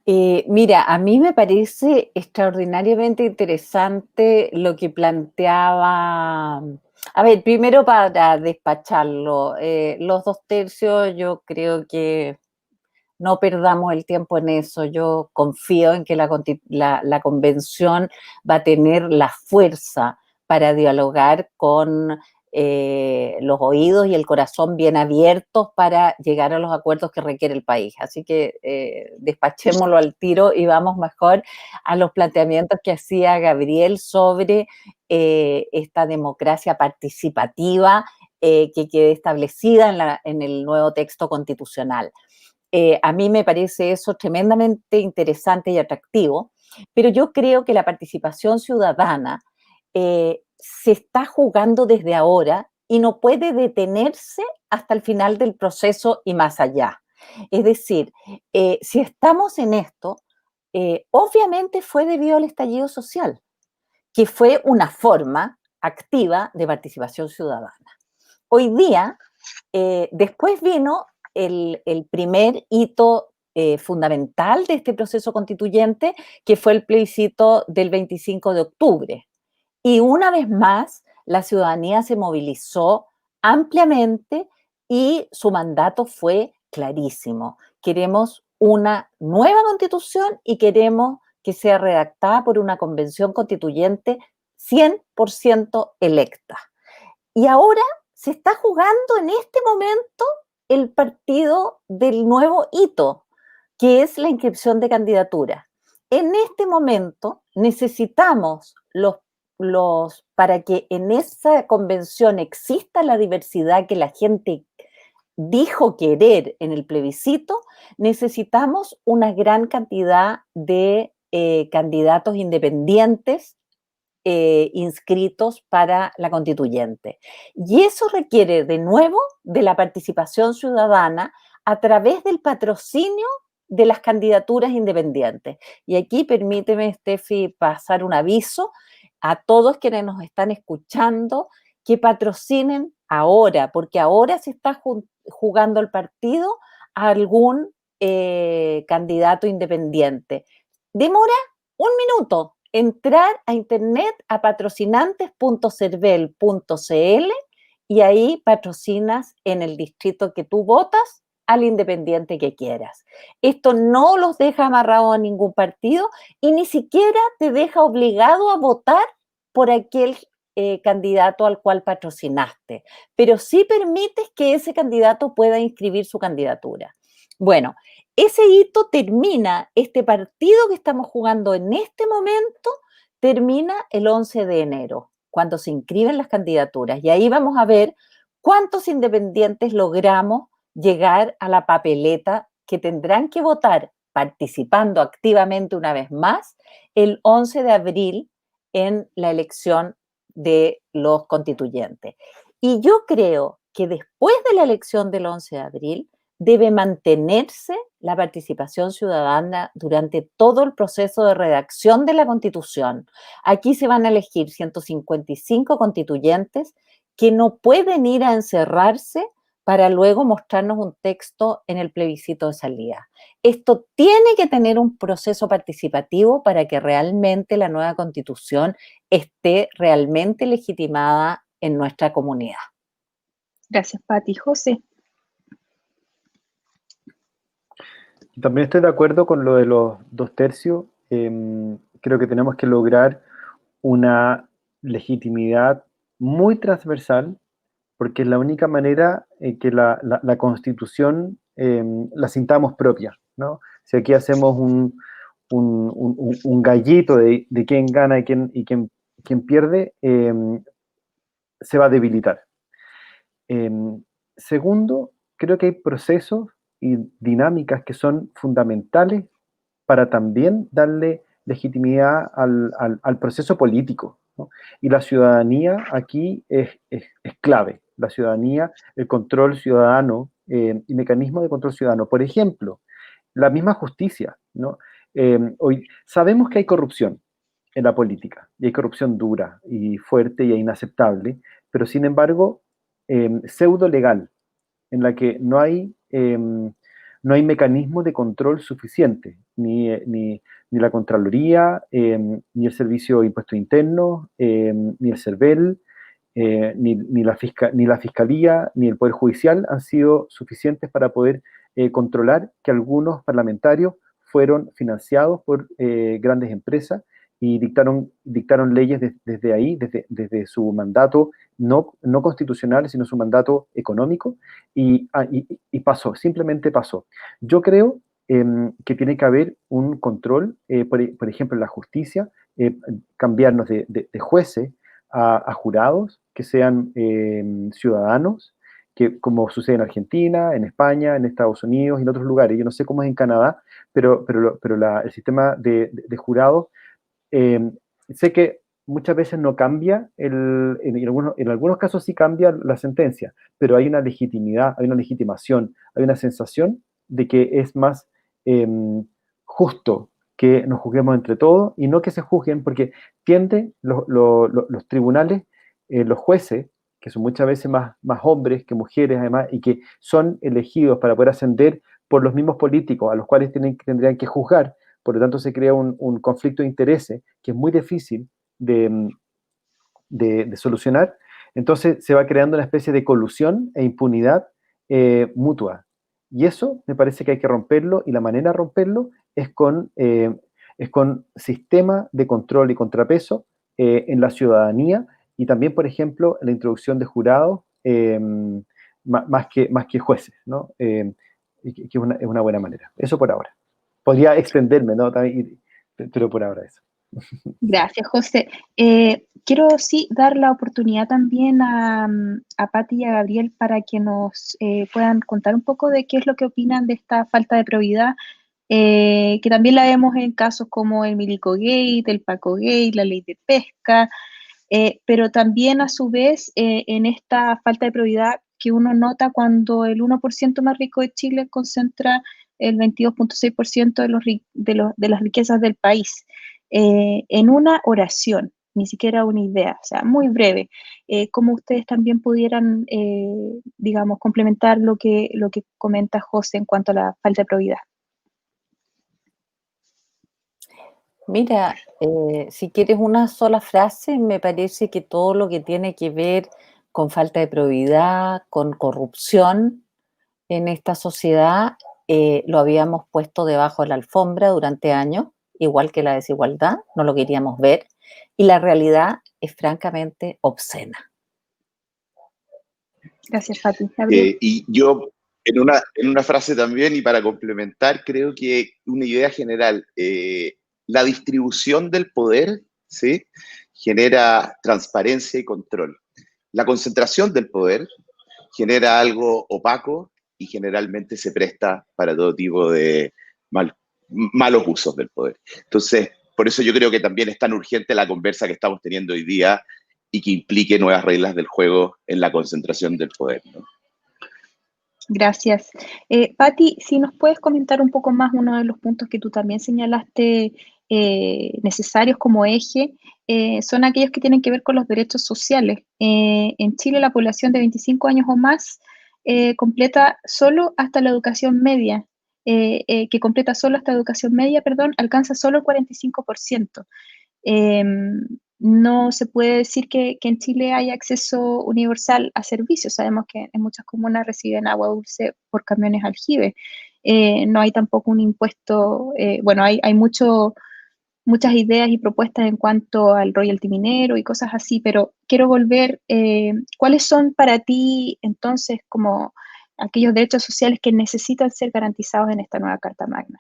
Mira, a mí me parece extraordinariamente interesante lo que planteaba A ver, primero para despacharlo, los 2/3 yo creo que no perdamos el tiempo en eso. Yo confío en que la convención va a tener la fuerza para dialogar con los oídos y el corazón bien abiertos para llegar a los acuerdos que requiere el país. Así que despachémoslo al tiro y vamos mejor a los planteamientos que hacía Gabriel sobre esta democracia participativa que quede establecida en el nuevo texto constitucional. A mí me parece eso tremendamente interesante y atractivo, pero yo creo que la participación ciudadana se está jugando desde ahora y no puede detenerse hasta el final del proceso y más allá. Es decir, si estamos en esto, obviamente fue debido al estallido social, que fue una forma activa de participación ciudadana. Hoy día, después vino el primer hito fundamental de este proceso constituyente, que fue el plebiscito del 25 de octubre. Y una vez más, la ciudadanía se movilizó ampliamente y su mandato fue clarísimo. Queremos una nueva constitución y queremos que sea redactada por una convención constituyente 100% electa. Y ahora se está jugando en este momento el partido del nuevo hito, que es la inscripción de candidatura. En este momento necesitamos para que en esa convención exista la diversidad que la gente dijo querer en el plebiscito, necesitamos una gran cantidad de candidatos independientes inscritos para la constituyente. Y eso requiere, de nuevo, de la participación ciudadana a través del patrocinio de las candidaturas independientes. Y aquí permíteme, Steffi, pasar un aviso a todos quienes nos están escuchando que patrocinen ahora, porque ahora se está jugando el partido a algún candidato independiente. Demora un minuto entrar a internet a patrocinantes.cervel.cl y ahí patrocinas en el distrito que tú votas al independiente que quieras. Esto no los deja amarrados a ningún partido y ni siquiera te deja obligado a votar por aquel candidato al cual patrocinaste, pero sí permites que ese candidato pueda inscribir su candidatura. Bueno, ese hito termina, este partido que estamos jugando en este momento, termina el 11 de enero, cuando se inscriben las candidaturas. Y ahí vamos a ver cuántos independientes logramos llegar a la papeleta que tendrán que votar participando activamente una vez más el 11 de abril en la elección de los constituyentes. Y yo creo que después de la elección del 11 de abril, debe mantenerse la participación ciudadana durante todo el proceso de redacción de la Constitución. Aquí se van a elegir 155 constituyentes que no pueden ir a encerrarse para luego mostrarnos un texto en el plebiscito de salida. Esto tiene que tener un proceso participativo para que realmente la nueva Constitución esté realmente legitimada en nuestra comunidad.
Gracias, Pati. José.
También estoy de acuerdo con lo de los 2/3. Creo que tenemos que lograr una legitimidad muy transversal, porque es la única manera que la Constitución la sintamos propia, ¿no? Si aquí hacemos un gallito de quién gana y quién pierde, se va a debilitar. Segundo, creo que hay procesos y dinámicas que son fundamentales para también darle legitimidad al proceso político, ¿no? Y la ciudadanía aquí es clave. La ciudadanía, el control ciudadano y mecanismos de control ciudadano. Por ejemplo, la misma justicia, ¿no? Hoy sabemos que hay corrupción en la política, y hay corrupción dura y fuerte y inaceptable, pero sin embargo, pseudo legal, en la que no hay mecanismo de control suficiente, ni la Contraloría, ni el Servicio de Impuestos Internos, ni el CERVEL, ni la Fiscalía ni el Poder Judicial han sido suficientes para poder controlar que algunos parlamentarios fueron financiados por grandes empresas y dictaron leyes desde ahí, desde su mandato no constitucional, sino su mandato económico, y pasó, simplemente pasó. Yo creo que tiene que haber un control, por ejemplo, en la justicia, cambiarnos de jueces a jurados que sean ciudadanos, que, como sucede en Argentina, en España, en Estados Unidos y en otros lugares. Yo no sé cómo es en Canadá, pero el sistema de jurados, sé que muchas veces no cambia, en algunos casos sí cambia la sentencia, pero hay una legitimidad, hay una legitimación, hay una sensación de que es más eh, justo que nos juzguemos entre todos y no que se juzguen, porque tienden los tribunales, los jueces, que son muchas veces más hombres que mujeres además, y que son elegidos para poder ascender por los mismos políticos a los cuales tendrían que juzgar. Por lo tanto, se crea un conflicto de intereses que es muy difícil de solucionar. Entonces, se va creando una especie de colusión e impunidad mutua. Y eso me parece que hay que romperlo, y la manera de romperlo es con sistema de control y contrapeso en la ciudadanía, y también, por ejemplo, la introducción de jurados más que jueces, ¿no? Que es una buena manera. Eso por ahora. Podría extenderme, ¿no? Pero por ahora eso.
Gracias, José. Quiero sí dar la oportunidad también a Pati y a Gabriel para que nos puedan contar un poco de qué es lo que opinan de esta falta de probidad, que también la vemos en casos como el Milico Gate, el Paco Gate, la ley de pesca, pero también a su vez en esta falta de probidad que uno nota cuando el 1% más rico de Chile concentra el 22,6% de las riquezas del país. En una oración, ni siquiera una idea, o sea, muy breve, cómo ustedes también pudieran, digamos, complementar lo que comenta José en cuanto a la falta de probidad.
Mira, si quieres una sola frase, me parece que todo lo que tiene que ver con falta de probidad, con corrupción en esta sociedad, lo habíamos puesto debajo de la alfombra durante años, igual que la desigualdad, no lo queríamos ver, y la realidad es francamente obscena.
Gracias, Pati. Gabriel.
Y yo, en una frase también, y para complementar, creo que una idea general, la distribución del poder, ¿sí?, genera transparencia y control. La concentración del poder genera algo opaco y generalmente se presta para todo tipo de malos usos del poder. Entonces, por eso yo creo que también es tan urgente la conversa que estamos teniendo hoy día y que implique nuevas reglas del juego en la concentración del poder, ¿no?
Gracias. Pati, si nos puedes comentar un poco más uno de los puntos que tú también señalaste necesarios como eje, son aquellos que tienen que ver con los derechos sociales. En Chile la población de 25 años o más completa solo hasta la educación media, que completa solo hasta educación media, perdón, alcanza solo el 45%. No se puede decir que en Chile hay acceso universal a servicios. Sabemos que en muchas comunas reciben agua dulce por camiones aljibe. No hay tampoco un impuesto, bueno, hay muchas ideas y propuestas en cuanto al royalty minero y cosas así, pero quiero volver, ¿cuáles son para ti entonces como aquellos derechos sociales que necesitan ser garantizados en esta nueva Carta Magna?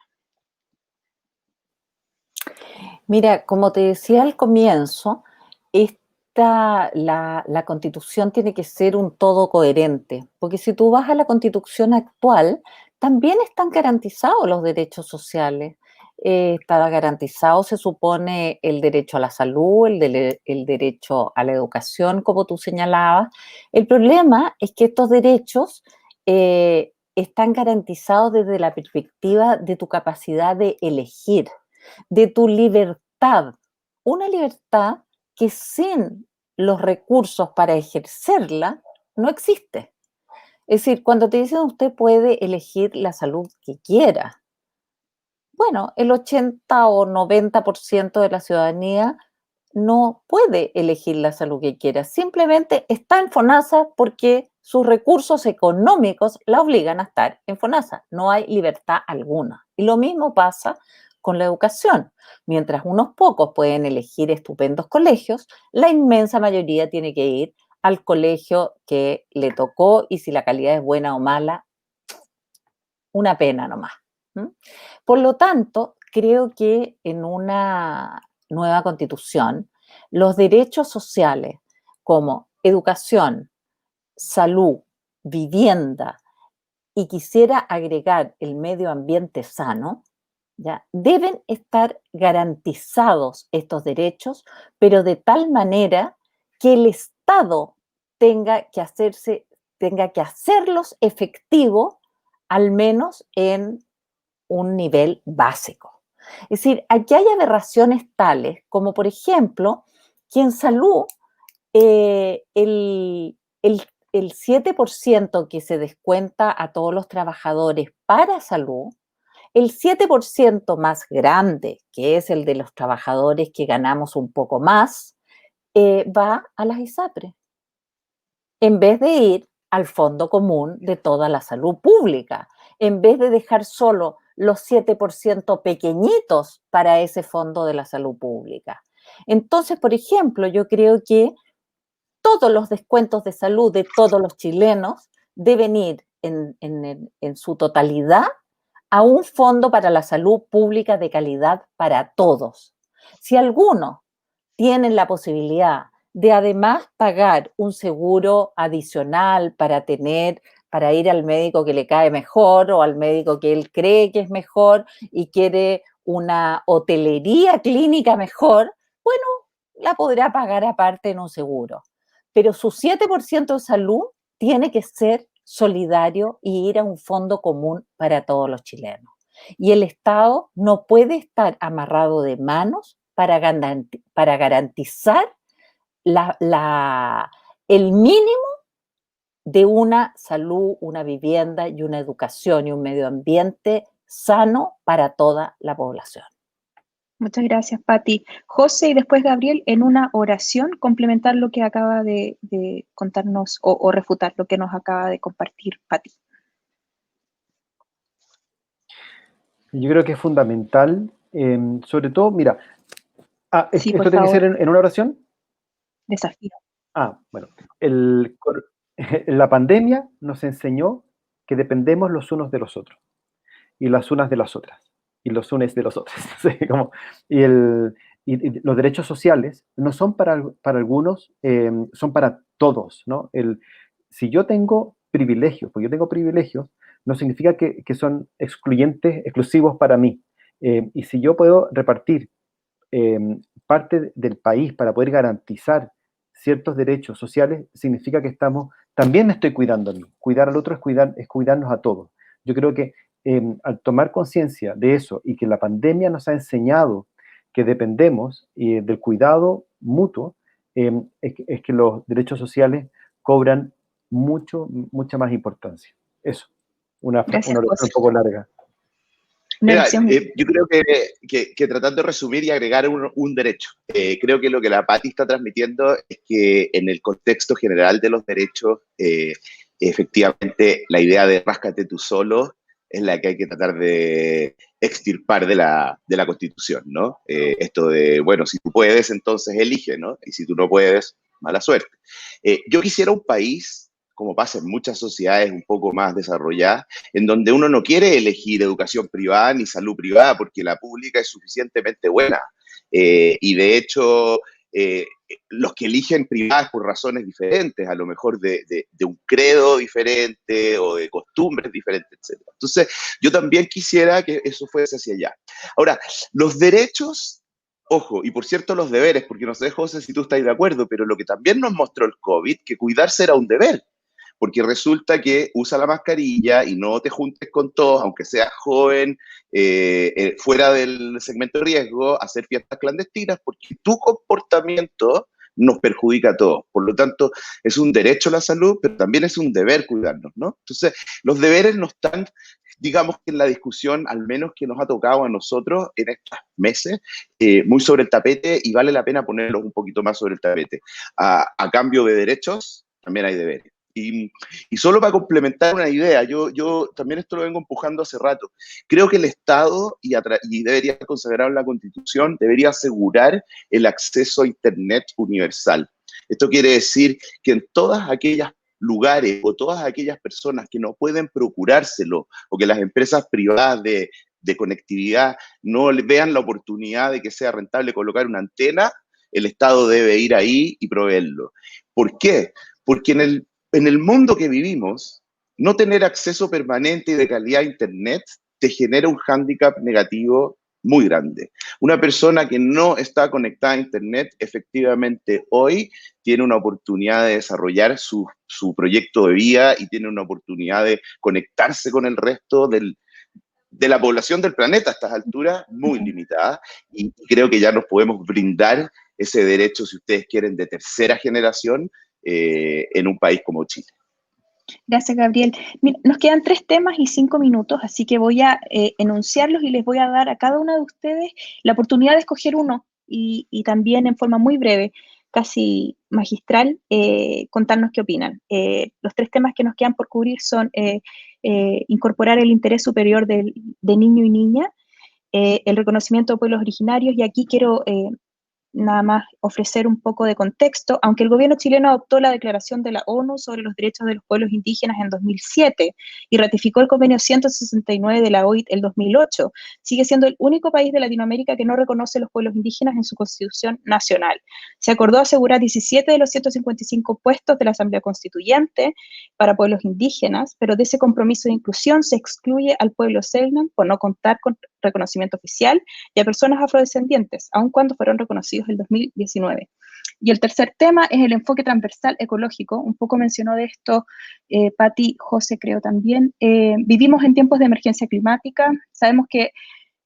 Mira, como te decía al comienzo, la Constitución tiene que ser un todo coherente, porque si tú vas a la Constitución actual, también están garantizados los derechos sociales. Está garantizado, se supone, el derecho a la salud, el derecho a la educación, como tú señalabas. El problema es que estos derechos están garantizados desde la perspectiva de tu capacidad de elegir, de tu libertad, una libertad que sin los recursos para ejercerla no existe. Es decir, cuando te dicen usted puede elegir la salud que quiera, bueno, el 80 o 90% de la ciudadanía no puede elegir la salud que quiera, simplemente está en FONASA porque sus recursos económicos la obligan a estar en FONASA, no hay libertad alguna. Y lo mismo pasa con la educación. Mientras unos pocos pueden elegir estupendos colegios, la inmensa mayoría tiene que ir al colegio que le tocó, y si la calidad es buena o mala, una pena nomás. Por lo tanto, creo que en una nueva constitución, los derechos sociales como educación, salud, vivienda, y quisiera agregar el medio ambiente sano, ¿ya? Deben estar garantizados estos derechos, pero de tal manera que el Estado tenga que hacerlos efectivos, al menos en un nivel básico. Es decir, aquí hay aberraciones tales como, por ejemplo, que en salud el 7% que se descuenta a todos los trabajadores para salud, el 7% más grande, que es el de los trabajadores que ganamos un poco más, va a las ISAPRES, en vez de ir al fondo común de toda la salud pública, en vez de dejar solo los 7% pequeñitos para ese fondo de la salud pública. Entonces, por ejemplo, yo creo que todos los descuentos de salud de todos los chilenos deben ir en su totalidad a un fondo para la salud pública de calidad para todos. Si algunos tienen la posibilidad de además pagar un seguro adicional para ir al médico que le cae mejor o al médico que él cree que es mejor y quiere una hotelería clínica mejor, bueno, la podrá pagar aparte en un seguro. Pero su 7% de salud tiene que ser solidario y ir a un fondo común para todos los chilenos. Y el Estado no puede estar amarrado de manos para garantizar el mínimo de una salud, una vivienda y una educación y un medio ambiente sano para toda la población.
Muchas gracias, Pati. José y después Gabriel, en una oración, complementar lo que acaba de contarnos o refutar lo que nos acaba de compartir Pati.
Yo creo que es fundamental, sobre todo, mira,
Sí,
¿esto tiene que ser en una oración?
Desafío.
Bueno, la pandemia nos enseñó que dependemos los unos de los otros, y las unas de las otras, y los unes de los otros. ¿Sí? Y los derechos sociales no son para algunos, son para todos, ¿no? Si yo tengo privilegios, porque yo tengo privilegios, no significa que son exclusivos para mí. Y si yo puedo repartir parte del país para poder garantizar ciertos derechos sociales, significa que también me estoy cuidando a mí. Cuidar al otro es cuidarnos a todos. Yo creo que al tomar conciencia de eso y que la pandemia nos ha enseñado que dependemos del cuidado mutuo, es que los derechos sociales cobran mucha más importancia. Eso, una oración un poco larga.
Mira, yo creo que tratando de resumir y agregar un derecho, creo que lo que la Pati está transmitiendo es que en el contexto general de los derechos, efectivamente la idea de ráscate tú solo es la que hay que tratar de extirpar de la Constitución, ¿no? Esto de, bueno, si tú puedes, entonces elige, ¿no? Y si tú no puedes, mala suerte. Yo quisiera un país, como pasa en muchas sociedades un poco más desarrolladas, en donde uno no quiere elegir educación privada ni salud privada porque la pública es suficientemente buena. Y de hecho, los que eligen privadas por razones diferentes, a lo mejor de un credo diferente o de costumbres diferentes, etc. Entonces, yo también quisiera que eso fuese hacia allá. Ahora, los derechos, ojo, y por cierto los deberes, porque no sé, José, si tú estás de acuerdo, pero lo que también nos mostró el COVID, que cuidarse era un deber. Porque resulta que usa la mascarilla y no te juntes con todos, aunque seas joven, fuera del segmento de riesgo, hacer fiestas clandestinas, porque tu comportamiento nos perjudica a todos. Por lo tanto, es un derecho a la salud, pero también es un deber cuidarnos, ¿no? Entonces, los deberes no están, digamos, que en la discusión, al menos que nos ha tocado a nosotros en estos meses, muy sobre el tapete, y vale la pena ponerlos un poquito más sobre el tapete. A cambio de derechos, también hay deberes. Y solo para complementar una idea, yo también esto lo vengo empujando hace rato. Creo que el Estado, y debería consagrar en la Constitución, debería asegurar el acceso a Internet universal. Esto quiere decir que en todas aquellas lugares o todas aquellas personas que no pueden procurárselo, o que las empresas privadas de conectividad no vean la oportunidad de que sea rentable colocar una antena, el Estado debe ir ahí y proveerlo. ¿Por qué? Porque en el mundo que vivimos, no tener acceso permanente y de calidad a Internet te genera un hándicap negativo muy grande. Una persona que no está conectada a Internet, efectivamente hoy tiene una oportunidad de desarrollar su proyecto de vida y tiene una oportunidad de conectarse con el resto de la población del planeta a estas alturas muy limitada, y creo que ya nos podemos brindar ese derecho, si ustedes quieren, de tercera generación en un país como Chile.
Gracias, Gabriel. Mira, nos quedan 3 temas y 5 minutos, así que voy a enunciarlos y les voy a dar a cada uno de ustedes la oportunidad de escoger uno y también en forma muy breve, casi magistral, contarnos qué opinan. Los 3 temas que nos quedan por cubrir son incorporar el interés superior de niño y niña, el reconocimiento de pueblos originarios, y aquí quiero nada más ofrecer un poco de contexto. Aunque el gobierno chileno adoptó la Declaración de la ONU sobre los Derechos de los Pueblos Indígenas en 2007 y ratificó el Convenio 169 de la OIT en 2008, sigue siendo el único país de Latinoamérica que no reconoce los pueblos indígenas en su Constitución nacional. Se acordó asegurar 17 de los 155 puestos de la Asamblea Constituyente para pueblos indígenas, pero de ese compromiso de inclusión se excluye al pueblo Selknam por no contar con reconocimiento oficial y a personas afrodescendientes, aun cuando fueron reconocidos en 2019. Y el tercer tema es el enfoque transversal ecológico. Un poco mencionó de esto Patti, José creo también. Vivimos en tiempos de emergencia climática. Sabemos que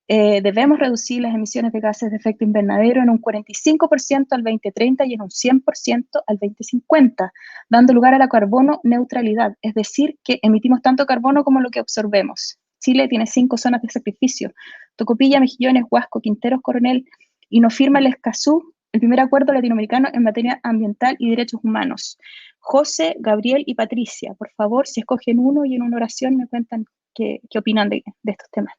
debemos reducir las emisiones de gases de efecto invernadero en un 45% al 2030 y en un 100% al 2050, dando lugar a la carbono neutralidad, es decir, que emitimos tanto carbono como lo que absorbemos. Chile tiene 5 zonas de sacrificio: Tocopilla, Mejillones, Huasco, Quinteros, Coronel, y nos firma el Escazú, el primer acuerdo latinoamericano en materia ambiental y derechos humanos. José, Gabriel y Patricia, por favor, si escogen uno y en una oración me cuentan qué opinan de estos temas.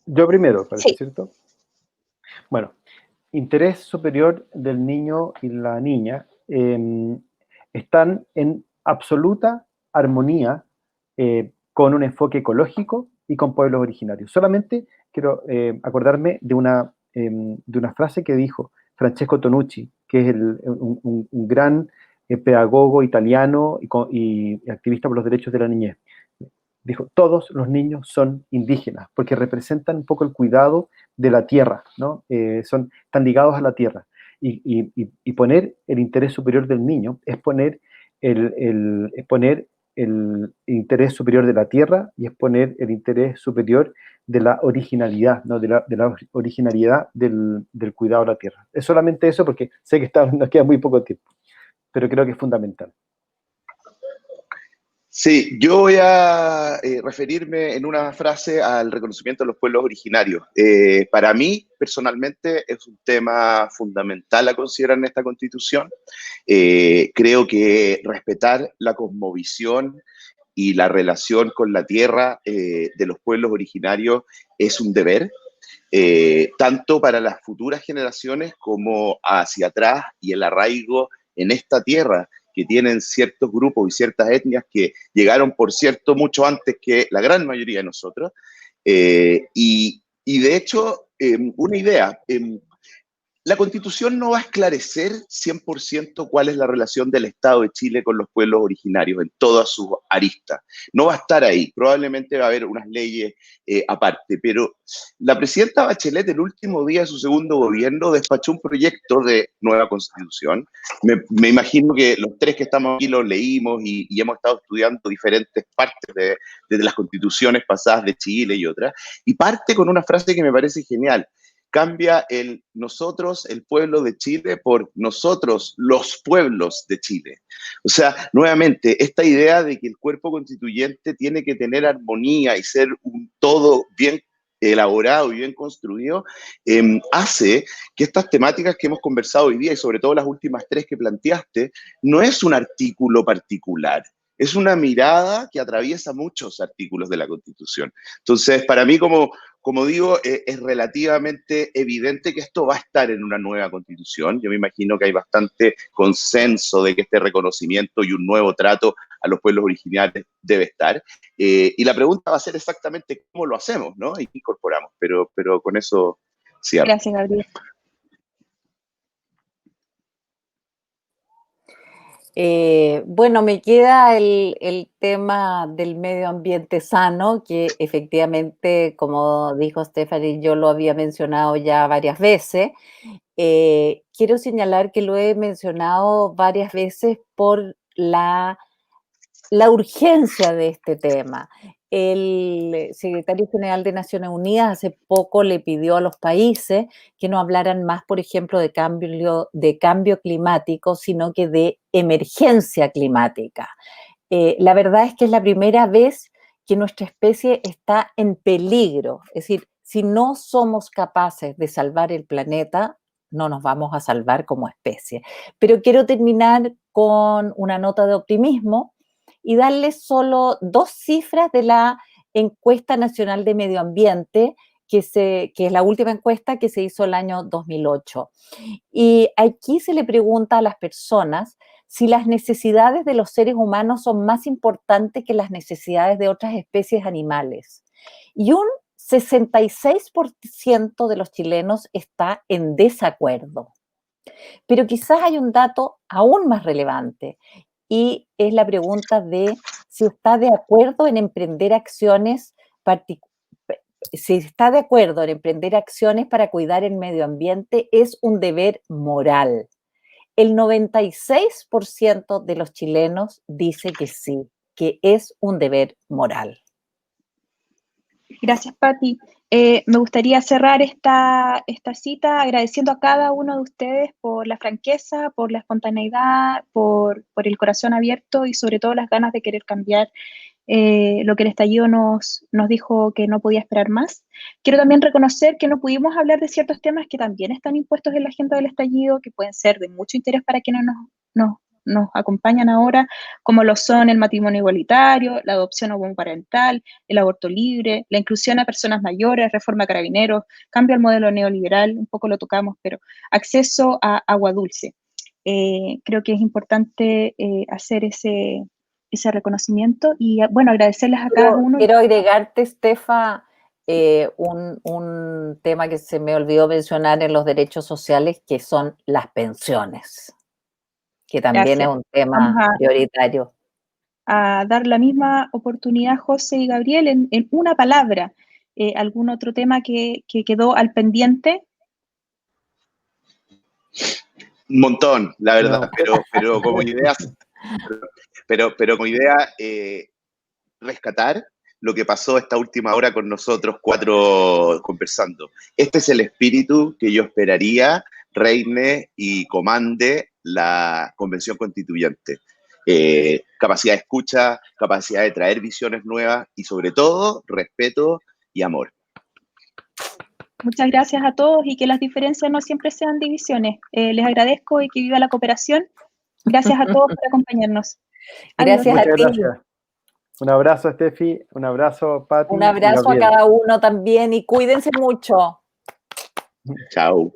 Yo primero, parece,
Sí.
¿cierto? Bueno, interés superior del niño y la niña están en absoluta armonía con un enfoque ecológico y con pueblos originarios. Solamente quiero acordarme de una frase que dijo Francesco Tonucci, que es un gran pedagogo italiano y activista por los derechos de la niñez. Dijo: todos los niños son indígenas, porque representan un poco el cuidado de la tierra, ¿no? Están ligados a la tierra. Y poner el interés superior del niño es poner el interés superior de la tierra, y es poner el interés superior de la originalidad, ¿no? de la originalidad del cuidado de la tierra. Es solamente eso, porque sé que nos queda muy poco tiempo, pero creo que es fundamental.
Sí, yo voy a referirme en una frase al reconocimiento de los pueblos originarios. Para mí, personalmente, es un tema fundamental a considerar en esta Constitución. Creo que respetar la cosmovisión y la relación con la tierra de los pueblos originarios es un deber, tanto para las futuras generaciones como hacia atrás, y el arraigo en esta tierra que tienen ciertos grupos y ciertas etnias que llegaron, por cierto, mucho antes que la gran mayoría de nosotros. Y de hecho, una idea, la Constitución no va a esclarecer 100% cuál es la relación del Estado de Chile con los pueblos originarios en todas sus aristas. No va a estar ahí, probablemente va a haber unas leyes aparte, pero la presidenta Bachelet, el último día de su segundo gobierno, despachó un proyecto de nueva Constitución. Me imagino que los 3 que estamos aquí lo leímos y hemos estado estudiando diferentes partes de las constituciones pasadas de Chile y otras, y parte con una frase que me parece genial, cambia el nosotros, el pueblo de Chile, por nosotros, los pueblos de Chile. O sea, nuevamente, esta idea de que el cuerpo constituyente tiene que tener armonía y ser un todo bien elaborado y bien construido, hace que estas temáticas que hemos conversado hoy día, y sobre todo las últimas tres que planteaste, no es un artículo particular, es una mirada que atraviesa muchos artículos de la Constitución. Entonces, para mí, como digo, es relativamente evidente que esto va a estar en una nueva Constitución. Yo me imagino que hay bastante consenso de que este reconocimiento y un nuevo trato a los pueblos originarios debe estar. Y la pregunta va a ser exactamente cómo lo hacemos, ¿no? Y qué incorporamos, pero con eso cierro.
Gracias, Gabriel.
Bueno, me queda el tema del medio ambiente sano, que efectivamente, como dijo Stephanie, yo lo había mencionado ya varias veces. Quiero señalar que lo he mencionado varias veces por la urgencia de este tema. El secretario general de Naciones Unidas hace poco le pidió a los países que no hablaran más, por ejemplo, de cambio climático, sino que de emergencia climática. La verdad es que es la primera vez que nuestra especie está en peligro. Es decir, si no somos capaces de salvar el planeta, no nos vamos a salvar como especie. Pero quiero terminar con una nota de optimismo y darles solo 2 cifras de la encuesta nacional de medio ambiente, que es la última encuesta que se hizo el año 2008. Y aquí se le pregunta a las personas si las necesidades de los seres humanos son más importantes que las necesidades de otras especies animales. Y un 66% de los chilenos está en desacuerdo. Pero quizás hay un dato aún más relevante, y es la pregunta de si está de acuerdo en emprender acciones para cuidar el medio ambiente es un deber moral. El 96% de los chilenos dice que sí, que es un deber moral.
Gracias, Pati. Me gustaría cerrar esta cita agradeciendo a cada uno de ustedes por la franqueza, por la espontaneidad, por el corazón abierto y sobre todo las ganas de querer cambiar lo que el estallido nos dijo que no podía esperar más. Quiero también reconocer que no pudimos hablar de ciertos temas que también están impuestos en la agenda del estallido, que pueden ser de mucho interés para quienes nos acompañan ahora, como lo son el matrimonio igualitario, la adopción homoparental, el aborto libre, la inclusión a personas mayores, reforma a carabineros, cambio al modelo neoliberal, un poco lo tocamos, pero acceso a agua dulce. Creo que es importante hacer ese reconocimiento y, bueno, agradecerles a cada uno.
Quiero agregarte, Estefa, un tema que se me olvidó mencionar en los derechos sociales, que son las pensiones, que también
Gracias.
es un tema prioritario.
A dar la misma oportunidad, José y Gabriel, en una palabra. ¿Algún otro tema que quedó al pendiente?
Un montón, la verdad,
No.
pero como idea, pero como idea, rescatar lo que pasó esta última hora con nosotros 4 conversando. Este es el espíritu que yo esperaría reine y comande la Convención Constituyente. Capacidad de escucha, capacidad de traer visiones nuevas y sobre todo respeto y amor.
Muchas gracias a todos y que las diferencias no siempre sean divisiones. Les agradezco y que viva la cooperación. Gracias a todos por acompañarnos.
Gracias a ti.
Gracias. Un abrazo, Steffi. Un abrazo, Pati.
Un abrazo a cada uno también y cuídense mucho.
Chao.